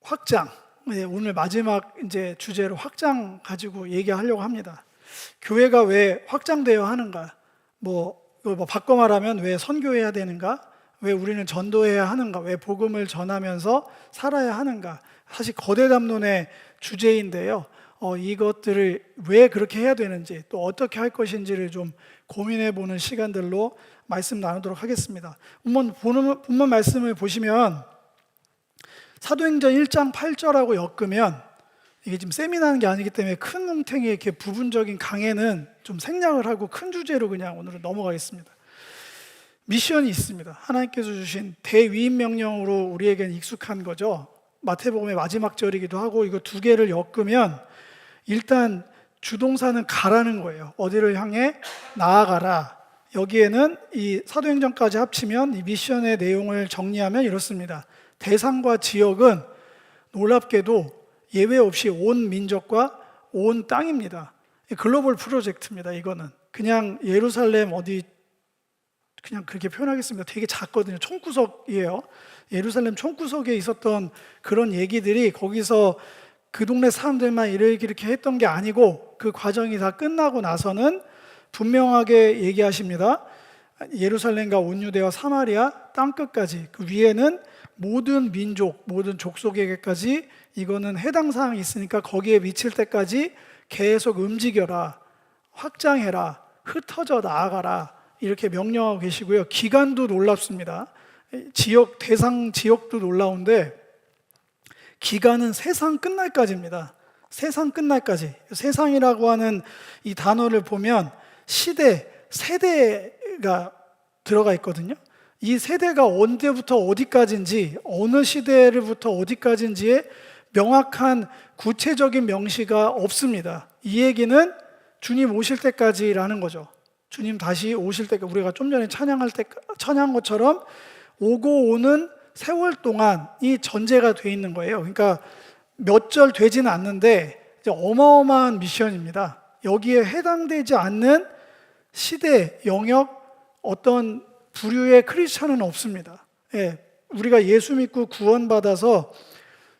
확장. 오늘 마지막 이제 주제로 확장 가지고 얘기하려고 합니다. 교회가 왜 확장되어야 하는가? 뭐 바꿔 말하면 왜 선교해야 되는가? 왜 우리는 전도해야 하는가? 왜 복음을 전하면서 살아야 하는가? 사실 거대 담론의 주제인데요. 이것들을 왜 그렇게 해야 되는지 또 어떻게 할 것인지를 좀 고민해 보는 시간들로 말씀 나누도록 하겠습니다. 본문 말씀을 보시면 사도행전 1장 8절하고 엮으면 이게 지금 세미나하는 게 아니기 때문에 큰 뭉탱이의 이렇게 부분적인 강해는 좀 생략을 하고 큰 주제로 그냥 오늘은 넘어가겠습니다. 미션이 있습니다. 하나님께서 주신 대위임 명령으로 우리에게는 익숙한 거죠. 마태복음의 마지막 절이기도 하고 이거 두 개를 엮으면 일단 주동사는 가라는 거예요. 어디를 향해 나아가라. 여기에는 이 사도행전까지 합치면 이 미션의 내용을 정리하면 이렇습니다. 대상과 지역은 놀랍게도 예외 없이 온 민족과 온 땅입니다. 글로벌 프로젝트입니다. 이거는 그냥 예루살렘 어디 그냥 그렇게 표현하겠습니다. 되게 작거든요. 총구석이에요. 예루살렘 총구석에 있었던 그런 얘기들이 거기서 그 동네 사람들만 이렇게 했던 게 아니고 그 과정이 다 끝나고 나서는 분명하게 얘기하십니다. 예루살렘과 온 유대와 사마리아 땅끝까지 그 위에는 모든 민족, 모든 족속에게까지 이거는 해당 사항이 있으니까 거기에 미칠 때까지 계속 움직여라, 확장해라, 흩어져 나아가라 이렇게 명령하고 계시고요. 기간도 놀랍습니다. 대상 지역도 놀라운데 기간은 세상 끝날까지입니다. 세상 끝날까지. 세상이라고 하는 이 단어를 보면 세대가 들어가 있거든요. 이 세대가 언제부터 어디까지인지 어느 시대를부터 어디까지인지에 명확한 구체적인 명시가 없습니다. 이 얘기는 주님 오실 때까지라는 거죠. 주님 다시 오실 때까지 우리가 좀 전에 찬양한 것처럼 오고 오는 세월 동안이 전제가 돼 있는 거예요. 그러니까 몇 절 되지는 않는데 어마어마한 미션입니다. 여기에 해당되지 않는 시대, 영역, 어떤 부류의 크리스찬은 없습니다. 우리가 예수 믿고 구원받아서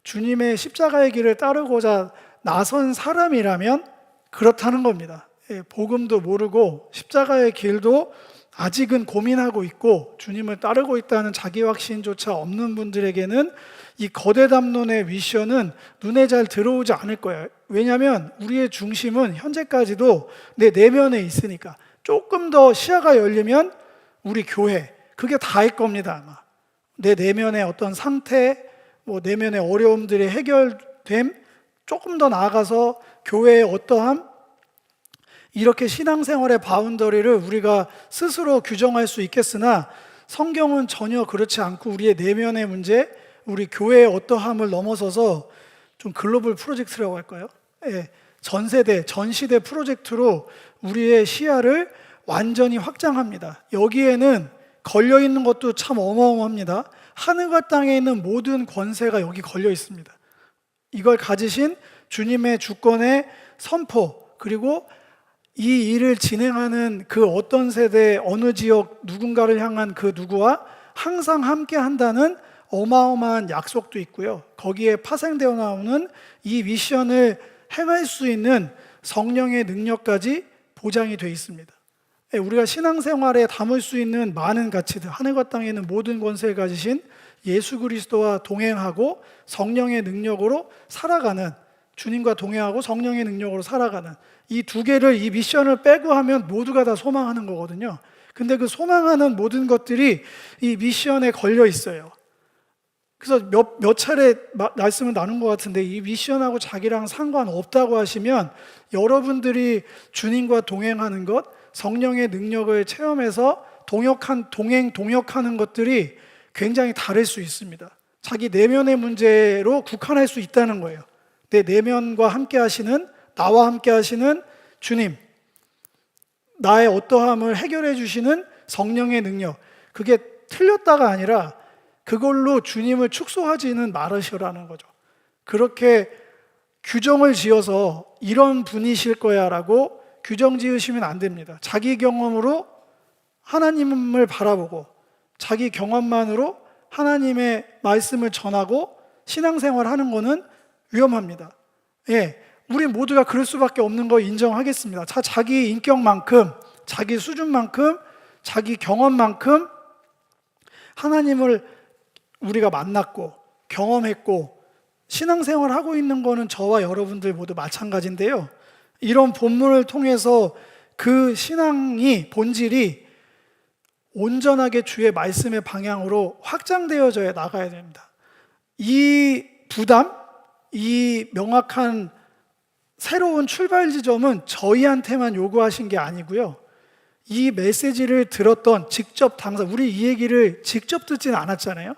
주님의 십자가의 길을 따르고자 나선 사람이라면 그렇다는 겁니다. 복음도 모르고 십자가의 길도 아직은 고민하고 있고 주님을 따르고 있다는 자기 확신조차 없는 분들에게는 이 거대 담론의 미션은 눈에 잘 들어오지 않을 거예요. 왜냐하면 우리의 중심은 현재까지도 내 내면에 있으니까 조금 더 시야가 열리면 우리 교회 그게 다일 겁니다. 아마 내 내면의 어떤 상태, 내면의 어려움들이 해결됨, 조금 더 나아가서 교회의 어떠함, 이렇게 신앙생활의 바운더리를 우리가 스스로 규정할 수 있겠으나 성경은 전혀 그렇지 않고 우리의 내면의 문제, 우리 교회의 어떠함을 넘어서서 좀 글로벌 프로젝트라고 할까요? 전 세대, 전 시대 프로젝트로 우리의 시야를 완전히 확장합니다. 여기에는 걸려있는 것도 참 어마어마합니다. 하늘과 땅에 있는 모든 권세가 여기 걸려 있습니다. 이걸 가지신 주님의 주권의 선포, 그리고 이 일을 진행하는 그 어떤 세대, 어느 지역 누군가를 향한 그 누구와 항상 함께 한다는 어마어마한 약속도 있고요. 거기에 파생되어 나오는 이 미션을 행할 수 있는 성령의 능력까지 보장이 되어 있습니다. 우리가 신앙생활에 담을 수 있는 많은 가치들, 하늘과 땅에 있는 모든 권세를 가지신 예수 그리스도와 동행하고 성령의 능력으로 살아가는, 주님과 동행하고 성령의 능력으로 살아가는 이 두 개를, 이 미션을 빼고 하면 모두가 다 소망하는 거거든요. 근데 그 소망하는 모든 것들이 이 미션에 걸려 있어요. 그래서 몇 차례 말씀을 나눈 것 같은데 이 미션하고 자기랑 상관없다고 하시면 여러분들이 주님과 동행하는 것, 성령의 능력을 체험해서 동역하는 것들이 굉장히 다를 수 있습니다. 자기 내면의 문제로 국한할 수 있다는 거예요. 내 내면과 함께 하시는, 나와 함께 하시는 주님, 나의 어떠함을 해결해 주시는 성령의 능력, 그게 틀렸다가 아니라 그걸로 주님을 축소하지는 말으시라는 거죠. 그렇게 규정을 지어서 이런 분이실 거야 라고 규정 지으시면 안 됩니다. 자기 경험으로 하나님을 바라보고 자기 경험만으로 하나님의 말씀을 전하고 신앙생활 하는 거는 위험합니다. 예, 우리 모두가 그럴 수밖에 없는 거 인정하겠습니다. 자기 인격만큼, 자기 수준만큼, 자기 경험만큼 하나님을 우리가 만났고 경험했고 신앙생활 하고 있는 거는 저와 여러분들 모두 마찬가지인데요. 이런 본문을 통해서 그 신앙이, 본질이 온전하게 주의 말씀의 방향으로 확장되어져 나가야 됩니다. 이 부담, 이 명확한 새로운 출발 지점은 저희한테만 요구하신 게 아니고요. 이 메시지를 들었던 직접 당사, 우리 이 얘기를 직접 듣지는 않았잖아요.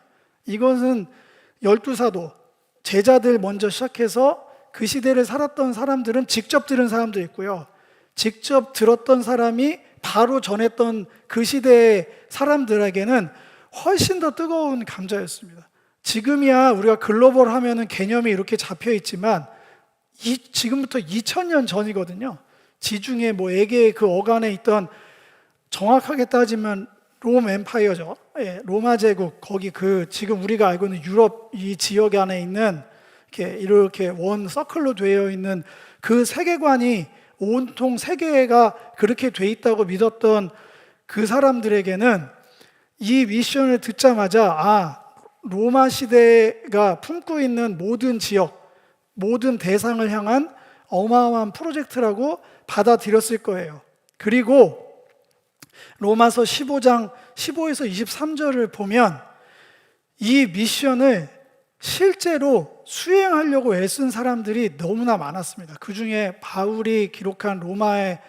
이것은 12사도, 제자들 먼저 시작해서 그 시대를 살았던 사람들은 직접 들은 사람도 있고요. 직접 들었던 사람이 바로 전했던 그 시대의 사람들에게는 훨씬 더 뜨거운 감자였습니다. 지금이야 우리가 글로벌 하면은 개념이 이렇게 잡혀 있지만 지금부터 2000년 전이거든요. 지중해 에게의 그 어간에 있던, 정확하게 따지면 롬 엠파이어죠. 예, 로마 제국, 거기 그 지금 우리가 알고 있는 유럽 이 지역 안에 있는 이렇게 원 서클로 되어 있는 그 세계관이 온통 세계가 그렇게 돼 있다고 믿었던 그 사람들에게는 이 미션을 듣자마자 로마 시대가 품고 있는 모든 지역, 모든 대상을 향한 어마어마한 프로젝트라고 받아들였을 거예요. 그리고 로마서 15장 15에서 23절을 보면 이 미션을 실제로 수행하려고 애쓴 사람들이 너무나 많았습니다. 그 중에 바울이 기록한 로마의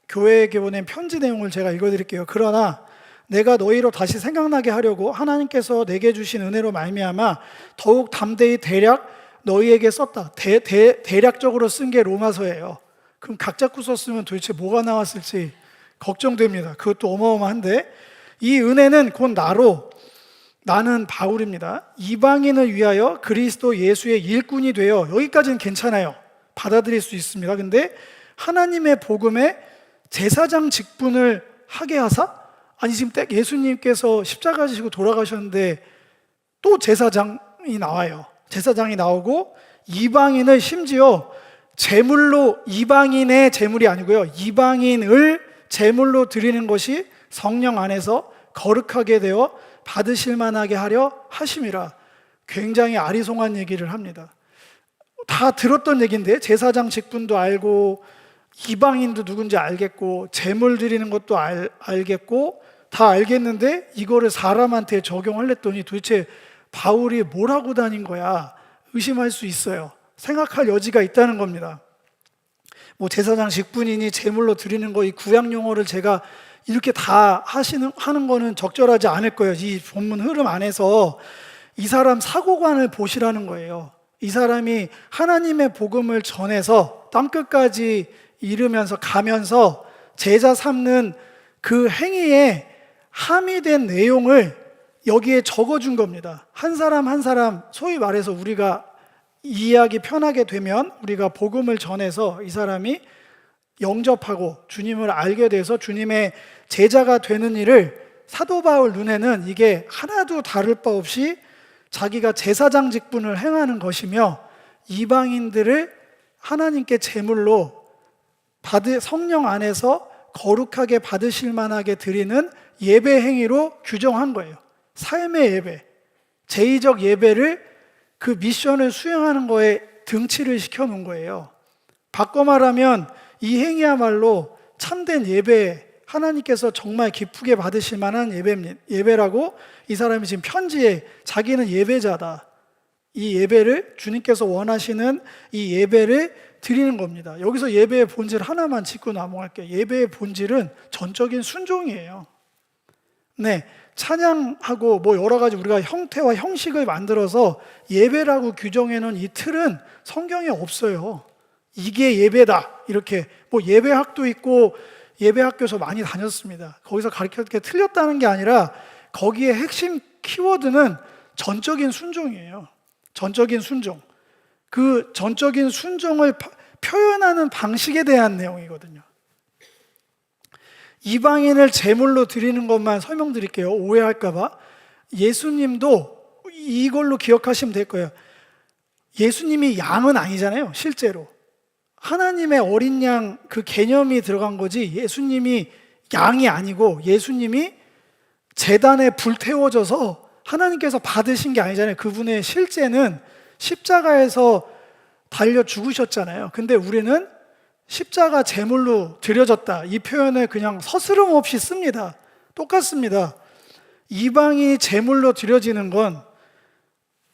교회에게 보낸 편지 내용을 제가 읽어드릴게요. 그러나 내가 너희로 다시 생각나게 하려고 하나님께서 내게 주신 은혜로 말미암아 더욱 담대히 대략 너희에게 썼다. 대략적으로 쓴 게 로마서예요. 그럼 각 잡고 썼으면 도대체 뭐가 나왔을지 걱정됩니다. 그것도 어마어마한데, 이 은혜는 곧 나는 바울입니다. 이방인을 위하여 그리스도 예수의 일꾼이 되어, 여기까지는 괜찮아요. 받아들일 수 있습니다. 근데 하나님의 복음에 제사장 직분을 하게 하사? 아니 지금 예수님께서 십자가 지시고 돌아가셨는데 또 제사장이 나와요. 제사장이 나오고 이방인을 심지어 제물로, 이방인의 제물이 아니고요, 이방인을 제물로 드리는 것이 성령 안에서 거룩하게 되어 받으실 만하게 하려 하심이라. 굉장히 아리송한 얘기를 합니다. 다 들었던 얘기인데 제사장 직분도 알고 이방인도 누군지 알겠고 제물 드리는 것도 알겠고 다 알겠는데 이거를 사람한테 적용하랬더니 도대체 바울이 뭘 하고 다닌 거야 의심할 수 있어요. 생각할 여지가 있다는 겁니다. 제사장 직분이니 제물로 드리는 거, 이 구약 용어를 제가 이렇게 다 하는 거는 적절하지 않을 거예요. 이 본문 흐름 안에서 이 사람 사고관을 보시라는 거예요. 이 사람이 하나님의 복음을 전해서 땅끝까지 이르면서 가면서 제자 삼는 그 행위에 함의된 내용을 여기에 적어준 겁니다. 한 사람 한 사람, 소위 말해서 우리가 이해하기 편하게 되면 우리가 복음을 전해서 이 사람이 영접하고 주님을 알게 돼서 주님의 제자가 되는 일을, 사도 바울 눈에는 이게 하나도 다를 바 없이 자기가 제사장 직분을 행하는 것이며 이방인들을 하나님께 제물로 성령 안에서 거룩하게 받으실 만하게 드리는 예배 행위로 규정한 거예요. 삶의 예배, 제의적 예배를 그 미션을 수행하는 거에 등치를 시켜놓은 거예요. 바꿔 말하면 이 행위야말로 참된 예배, 하나님께서 정말 기쁘게 받으실 만한 예배라고 이 사람이 지금 편지에 자기는 예배자다, 이 예배를 주님께서 원하시는 이 예배를 드리는 겁니다. 여기서 예배의 본질 하나만 짚고 넘어갈게요. 예배의 본질은 전적인 순종이에요. 네, 찬양하고 여러 가지 우리가 형태와 형식을 만들어서 예배라고 규정해놓은 이 틀은 성경에 없어요. 이게 예배다 이렇게 예배학도 있고 예배학교에서 많이 다녔습니다. 거기서 가르쳤을 게 틀렸다는 게 아니라 거기에 핵심 키워드는 전적인 순종이에요. 전적인 순종. 그 전적인 순종을 표현하는 방식에 대한 내용이거든요. 이방인을 제물로 드리는 것만 설명드릴게요. 오해할까 봐. 예수님도 이걸로 기억하시면 될 거예요. 예수님이 양은 아니잖아요, 실제로. 하나님의 어린 양 그 개념이 들어간 거지, 예수님이 양이 아니고 예수님이 제단에 불태워져서 하나님께서 받으신 게 아니잖아요. 그분의 실제는 십자가에서 달려 죽으셨잖아요. 근데 우리는 십자가 제물로 드려졌다, 이 표현을 그냥 서스럼 없이 씁니다. 똑같습니다. 이방인이 제물로 드려지는 건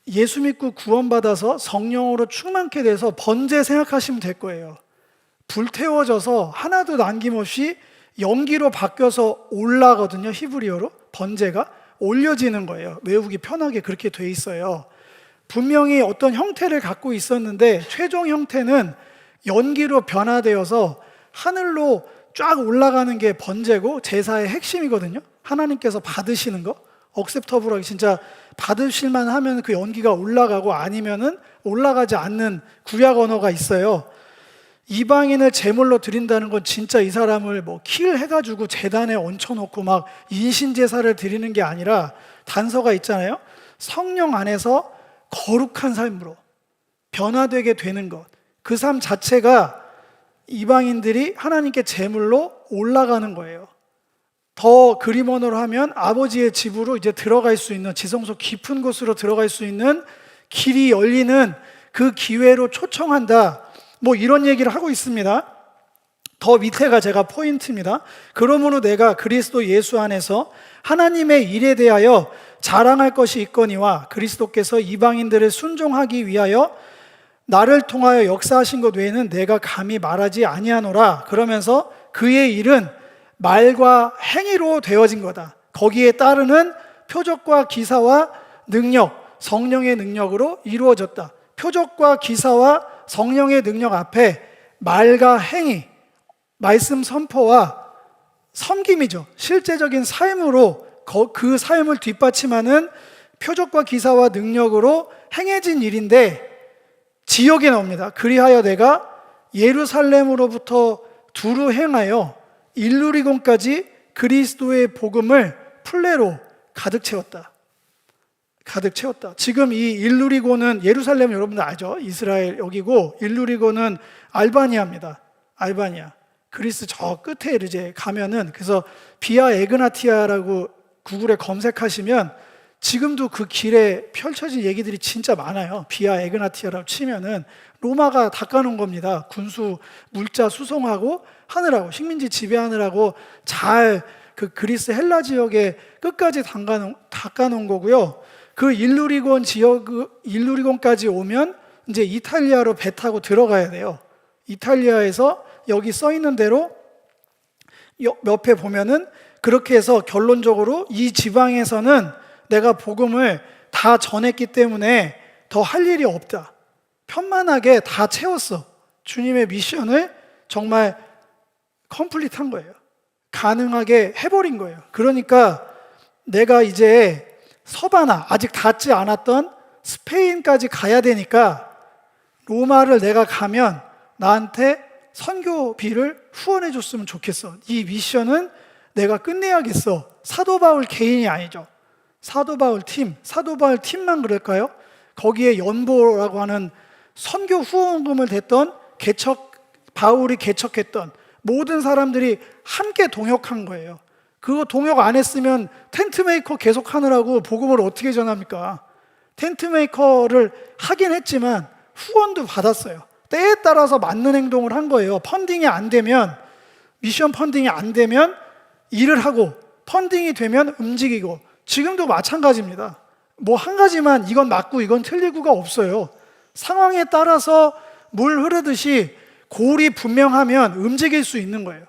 예수 믿고 구원받아서 성령으로 충만케 돼서 번제 생각하시면 될 거예요. 불태워져서 하나도 남김없이 연기로 바뀌어서 올라거든요. 히브리어로 번제가 올려지는 거예요. 외우기 편하게 그렇게 돼 있어요. 분명히 어떤 형태를 갖고 있었는데 최종 형태는 연기로 변화되어서 하늘로 쫙 올라가는 게 번제고 제사의 핵심이거든요. 하나님께서 받으시는 거, 억셉터블하게 진짜 받으실만 하면 그 연기가 올라가고 아니면은 올라가지 않는 구약 언어가 있어요. 이방인을 제물로 드린다는 건 진짜 이 사람을 뭐 킬 해가지고 제단에 얹혀놓고 막 인신제사를 드리는 게 아니라 단서가 있잖아요. 성령 안에서 거룩한 삶으로 변화되게 되는 것, 그 삶 자체가 이방인들이 하나님께 제물로 올라가는 거예요. 더 그림 언어로 하면 아버지의 집으로 이제 들어갈 수 있는, 지성소 깊은 곳으로 들어갈 수 있는 길이 열리는 그 기회로 초청한다, 뭐 이런 얘기를 하고 있습니다. 더 밑에가 제가 포인트입니다. 그러므로 내가 그리스도 예수 안에서 하나님의 일에 대하여 자랑할 것이 있거니와 그리스도께서 이방인들을 순종하기 위하여 나를 통하여 역사하신 것 외에는 내가 감히 말하지 아니하노라. 그러면서 그의 일은 말과 행위로 되어진 거다. 거기에 따르는 표적과 기사와 능력, 성령의 능력으로 이루어졌다. 표적과 기사와 성령의 능력 앞에 말과 행위, 말씀 선포와 섬김이죠. 실제적인 삶으로 그 삶을 뒷받침하는 표적과 기사와 능력으로 행해진 일인데 지역에 나옵니다. 그리하여 내가 예루살렘으로부터 두루 행하여 일루리곤까지 그리스도의 복음을 플레로 가득 채웠다. 가득 채웠다. 지금 이 일루리곤은 예루살렘 여러분들 알죠? 이스라엘 여기고, 일루리곤은 알바니아입니다. 알바니아. 그리스 저 끝에 이제 가면은, 그래서 비아 에그나티아라고 구글에 검색하시면 지금도 그 길에 펼쳐진 얘기들이 진짜 많아요. 비아 에그나티아라고 치면은 로마가 닦아놓은 겁니다. 군수 물자 수송하고 하느라고, 식민지 지배하느라고 잘 그 그리스 헬라 지역에 끝까지 닦아놓은 거고요. 그 일루리곤 지역, 일루리곤까지 오면 이제 이탈리아로 배 타고 들어가야 돼요. 이탈리아에서 여기 써 있는 대로 옆에 보면은 그렇게 해서 결론적으로 이 지방에서는 내가 복음을 다 전했기 때문에 더 할 일이 없다. 편만하게 다 채웠어. 주님의 미션을 정말 컴플릿한 거예요. 가능하게 해버린 거예요. 그러니까 내가 이제 서바나, 아직 닿지 않았던 스페인까지 가야 되니까 로마를 내가 가면 나한테 선교비를 후원해 줬으면 좋겠어. 이 미션은 내가 끝내야겠어. 사도 바울 개인이 아니죠. 사도 바울 팀만 그럴까요? 거기에 연보라고 하는 선교 후원금을 댔던 바울이 개척했던 모든 사람들이 함께 동역한 거예요. 그거 동역 안 했으면 텐트메이커 계속 하느라고 복음을 어떻게 전합니까? 텐트메이커를 하긴 했지만 후원도 받았어요. 때에 따라서 맞는 행동을 한 거예요. 펀딩이 안 되면, 미션 펀딩이 안 되면 일을 하고, 펀딩이 되면 움직이고, 지금도 마찬가지입니다. 뭐 한 가지만 이건 맞고 이건 틀리고가 없어요. 상황에 따라서 물 흐르듯이 골이 분명하면 움직일 수 있는 거예요.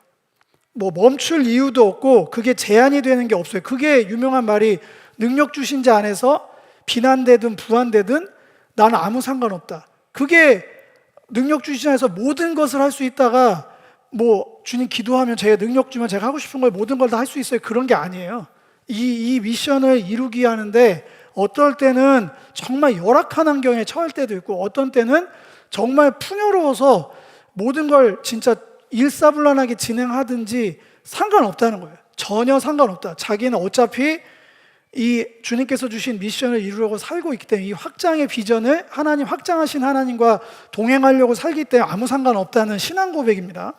뭐 멈출 이유도 없고 그게 제한이 되는 게 없어요. 그게 유명한 말이, 능력 주신 자 안에서 비난되든 부한되든 나는 아무 상관없다. 그게 능력 주신 자 안에서 모든 것을 할 수 있다가 뭐 주님 기도하면 제가 능력 주면 제가 하고 싶은 걸 모든 걸 다 할 수 있어요. 그런 게 아니에요. 이 미션을 이루기 하는데 어떨 때는 정말 열악한 환경에 처할 때도 있고, 어떤 때는 정말 풍요로워서 모든 걸 진짜 일사불란하게 진행하든지 상관없다는 거예요. 전혀 상관없다. 자기는 어차피 이 주님께서 주신 미션을 이루려고 살고 있기 때문에 이 확장의 비전을 하나님, 확장하신 하나님과 동행하려고 살기 때문에 아무 상관없다는 신앙 고백입니다.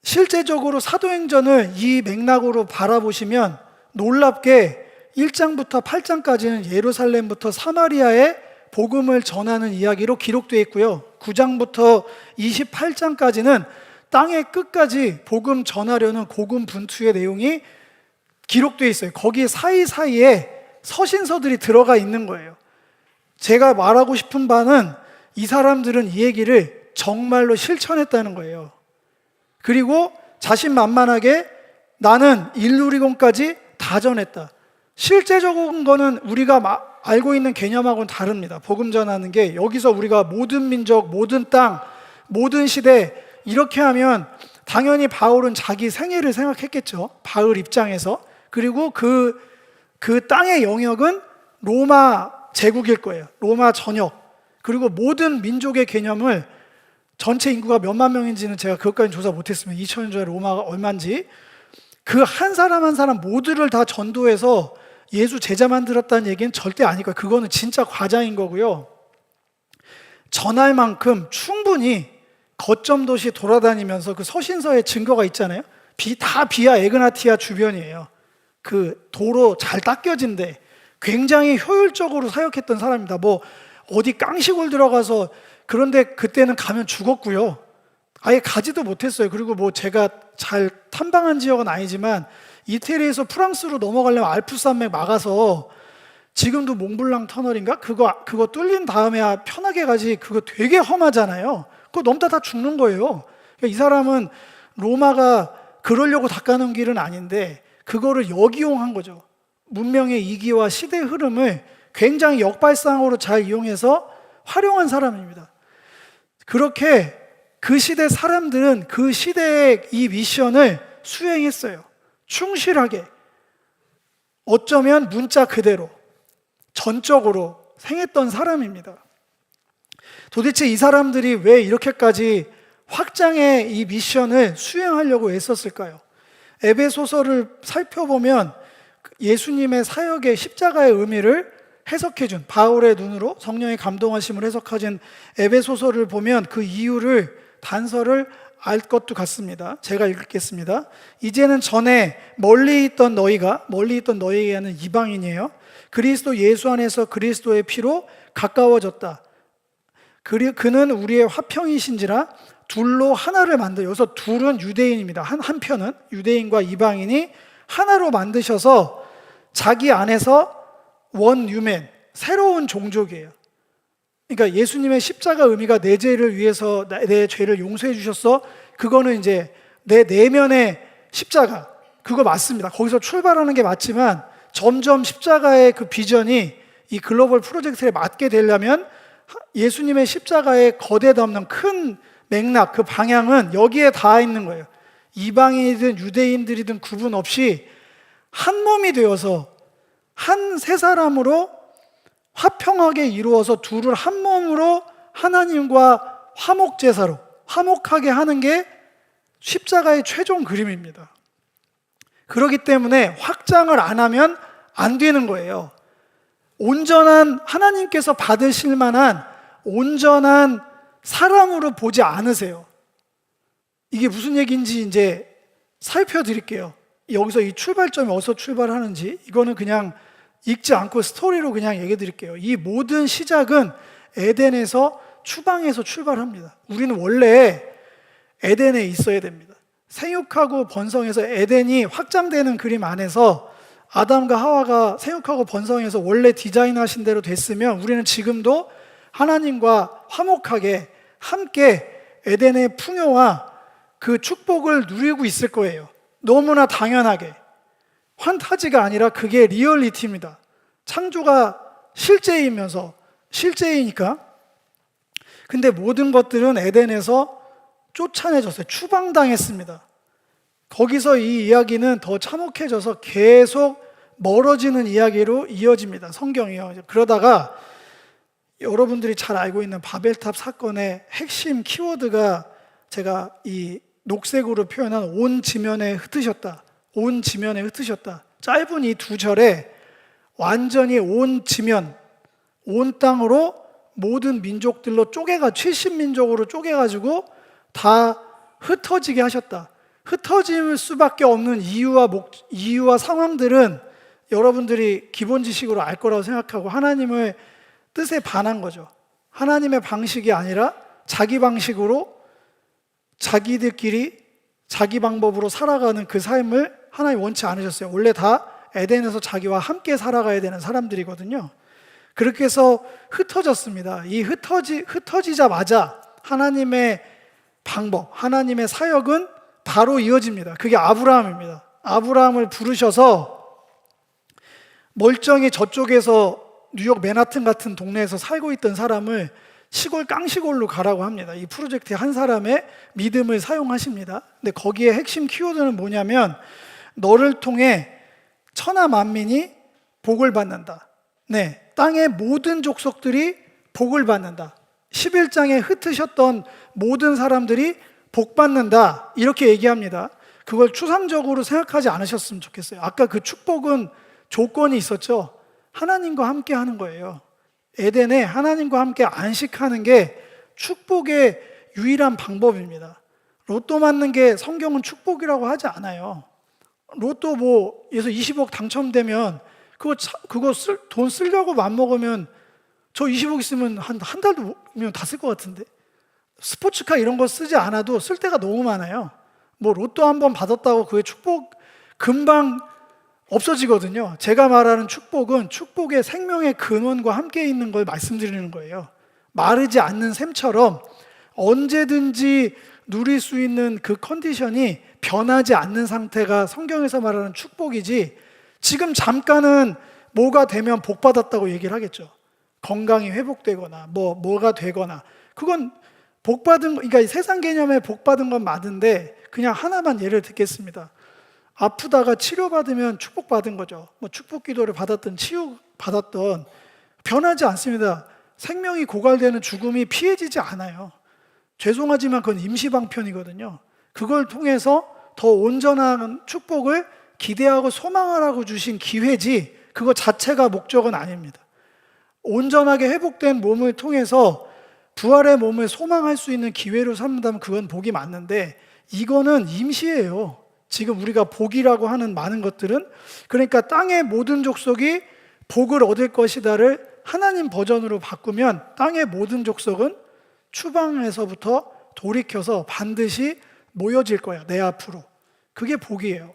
실제적으로 사도행전을 이 맥락으로 바라보시면 놀랍게 1장부터 8장까지는 예루살렘부터 사마리아에 복음을 전하는 이야기로 기록되어 있고요. 9장부터 28장까지는 땅의 끝까지 복음 전하려는 고군분투의 내용이 기록되어 있어요. 거기 사이사이에 서신서들이 들어가 있는 거예요. 제가 말하고 싶은 바는 이 사람들은 이 얘기를 정말로 실천했다는 거예요. 그리고 자신만만하게 나는 일루리곤까지 다 전했다. 실제적인 거는 우리가 알고 있는 개념하고는 다릅니다. 복음 전하는 게 여기서 우리가 모든 민족, 모든 땅, 모든 시대 이렇게 하면 당연히 바울은 자기 생애를 생각했겠죠. 바울 입장에서. 그리고 그 땅의 영역은 로마 제국일 거예요. 로마 전역. 그리고 모든 민족의 개념을 전체 인구가 몇만 명인지는 제가 그것까지 조사 못했으면 2000년 전에 로마가 얼마인지 그 한 사람 한 사람 모두를 다 전도해서 예수 제자 만들었다는 얘기는 절대 아닐 거예요. 그거는 진짜 과장인 거고요. 전할 만큼 충분히 거점 도시 돌아다니면서 그 서신서에 증거가 있잖아요. 다 비아 에그나티아 주변이에요. 그 도로 잘 닦여진데 굉장히 효율적으로 사역했던 사람입니다. 뭐 어디 깡시골 들어가서 그런데 그때는 가면 죽었고요. 아예 가지도 못했어요. 그리고 뭐 제가 잘 탐방한 지역은 아니지만 이태리에서 프랑스로 넘어가려면 알프산맥 막아서 지금도 몽블랑 터널인가? 그거 뚫린 다음에 편하게 가지. 그거 되게 험하잖아요. 그거 넘다 다 죽는 거예요. 그러니까 이 사람은 로마가 그러려고 닦아놓은 길은 아닌데 그거를 역이용한 거죠. 문명의 이기와 시대 흐름을 굉장히 역발상으로 잘 이용해서 활용한 사람입니다. 그렇게 그 시대 사람들은 그 시대의 이 미션을 수행했어요. 충실하게. 어쩌면 문자 그대로 전적으로 행했던 사람입니다. 도대체 이 사람들이 왜 이렇게까지 확장의 이 미션을 수행하려고 애썼을까요? 에베소서를 살펴보면 예수님의 사역의 십자가의 의미를 해석해준 바울의 눈으로 성령의 감동하심을 해석하신 에베소서를 보면 그 이유를 단서를 알 것도 같습니다. 제가 읽겠습니다. 이제는 전에 멀리 있던 너희에게는 이방인이에요. 그리스도 예수 안에서 그리스도의 피로 가까워졌다. 그는 우리의 화평이신지라 둘로 하나를 만들어. 여기서 둘은 유대인입니다. 한편은 유대인과 이방인이 하나로 만드셔서 자기 안에서 원유맨, 새로운 종족이에요. 그러니까 예수님의 십자가 의미가 내 죄를 위해서 내 죄를 용서해 주셨어. 그거는 이제 내 내면의 십자가, 그거 맞습니다. 거기서 출발하는 게 맞지만 점점 십자가의 그 비전이 이 글로벌 프로젝트에 맞게 되려면 예수님의 십자가의 거대담는 큰 맥락, 그 방향은 여기에 닿아 있는 거예요. 이방인이든 유대인들이든 구분 없이 한 몸이 되어서 한 세 사람으로 화평하게 이루어서 둘을 한 몸으로 하나님과 화목제사로 화목하게 하는 게 십자가의 최종 그림입니다. 그렇기 때문에 확장을 안 하면 안 되는 거예요. 온전한 하나님께서 받으실 만한 온전한 사람으로 보지 않으세요. 이게 무슨 얘기인지 이제 살펴드릴게요. 여기서 이 출발점이 어디서 출발하는지 이거는 그냥 읽지 않고 스토리로 그냥 얘기해 드릴게요. 이 모든 시작은 에덴에서 추방에서 출발합니다. 우리는 원래 에덴에 있어야 됩니다. 생육하고 번성해서 에덴이 확장되는 그림 안에서 아담과 하와가 생육하고 번성해서 원래 디자인하신 대로 됐으면 우리는 지금도 하나님과 화목하게 함께 에덴의 풍요와 그 축복을 누리고 있을 거예요. 너무나 당연하게. 판타지가 아니라 그게 리얼리티입니다. 창조가 실제이니까. 근데 모든 것들은 에덴에서 쫓아내졌어요. 추방당했습니다. 거기서 이 이야기는 더 참혹해져서 계속 멀어지는 이야기로 이어집니다. 성경이요. 그러다가 여러분들이 잘 알고 있는 바벨탑 사건의 핵심 키워드가 제가 이 녹색으로 표현한 온 지면에 흩으셨다. 온 지면에 흩으셨다. 짧은 이 두 절에 완전히 온 지면, 온 땅으로 모든 민족들로 70민족으로 쪼개가지고 다 흩어지게 하셨다. 흩어질 수밖에 없는 이유와 상황들은 여러분들이 기본 지식으로 알 거라고 생각하고 하나님의 뜻에 반한 거죠. 하나님의 방식이 아니라 자기 방식으로 자기들끼리 자기 방법으로 살아가는 그 삶을 하나님 원치 않으셨어요. 원래 다 에덴에서 자기와 함께 살아가야 되는 사람들이거든요. 그렇게 해서 흩어졌습니다. 이 흩어지자마자 하나님의 방법, 하나님의 사역은 바로 이어집니다. 그게 아브라함입니다. 아브라함을 부르셔서 멀쩡히 저쪽에서 뉴욕 맨하튼 같은 동네에서 살고 있던 사람을 시골 깡시골로 가라고 합니다. 이 프로젝트에 한 사람의 믿음을 사용하십니다. 근데 거기에 핵심 키워드는 뭐냐면 너를 통해 천하 만민이 복을 받는다. 네, 땅의 모든 족속들이 복을 받는다. 11장에 흩으셨던 모든 사람들이 복 받는다. 이렇게 얘기합니다. 그걸 추상적으로 생각하지 않으셨으면 좋겠어요. 아까 그 축복은 조건이 있었죠. 하나님과 함께 하는 거예요. 에덴에 하나님과 함께 안식하는 게 축복의 유일한 방법입니다. 로또 맞는 게 성경은 축복이라고 하지 않아요. 로또 예서 20억 당첨되면 돈 쓰려고 맘먹으면 저 20억 있으면 한 달도면 다 쓸 것 같은데. 스포츠카 이런 거 쓰지 않아도 쓸 데가 너무 많아요. 로또 한 번 받았다고 그의 축복 금방 없어지거든요. 제가 말하는 축복은 축복의 생명의 근원과 함께 있는 걸 말씀드리는 거예요. 마르지 않는 샘처럼 언제든지 누릴 수 있는 그 컨디션이 변하지 않는 상태가 성경에서 말하는 축복이지, 지금 잠깐은 뭐가 되면 복 받았다고 얘기를 하겠죠. 건강이 회복되거나 뭐가 되거나, 그건 복 받은, 그러니까 세상 개념에 복 받은 건 맞는데, 그냥 하나만 예를 듣겠습니다. 아프다가 치료받으면 축복받은 거죠. 축복 기도를 받았던 치유받았던, 변하지 않습니다. 생명이 고갈되는 죽음이 피해지지 않아요. 죄송하지만 그건 임시방편이거든요. 그걸 통해서 더 온전한 축복을 기대하고 소망하라고 주신 기회지, 그거 자체가 목적은 아닙니다. 온전하게 회복된 몸을 통해서 부활의 몸을 소망할 수 있는 기회로 삼는다면 그건 복이 맞는데, 이거는 임시예요. 지금 우리가 복이라고 하는 많은 것들은, 그러니까 땅의 모든 족속이 복을 얻을 것이다를 하나님 버전으로 바꾸면 땅의 모든 족속은 추방에서부터 돌이켜서 반드시 모여질 거야, 내 앞으로. 그게 복이에요.